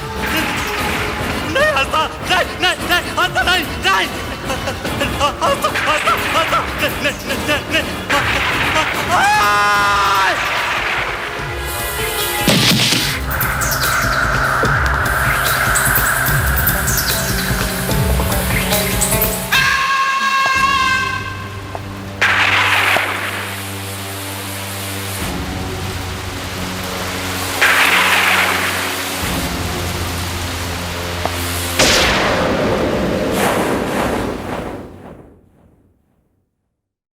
नहीं आस्था, नहीं नहीं नहीं आस्था, नहीं नहीं आस्था, आस्था, आस्था, नहीं नहीं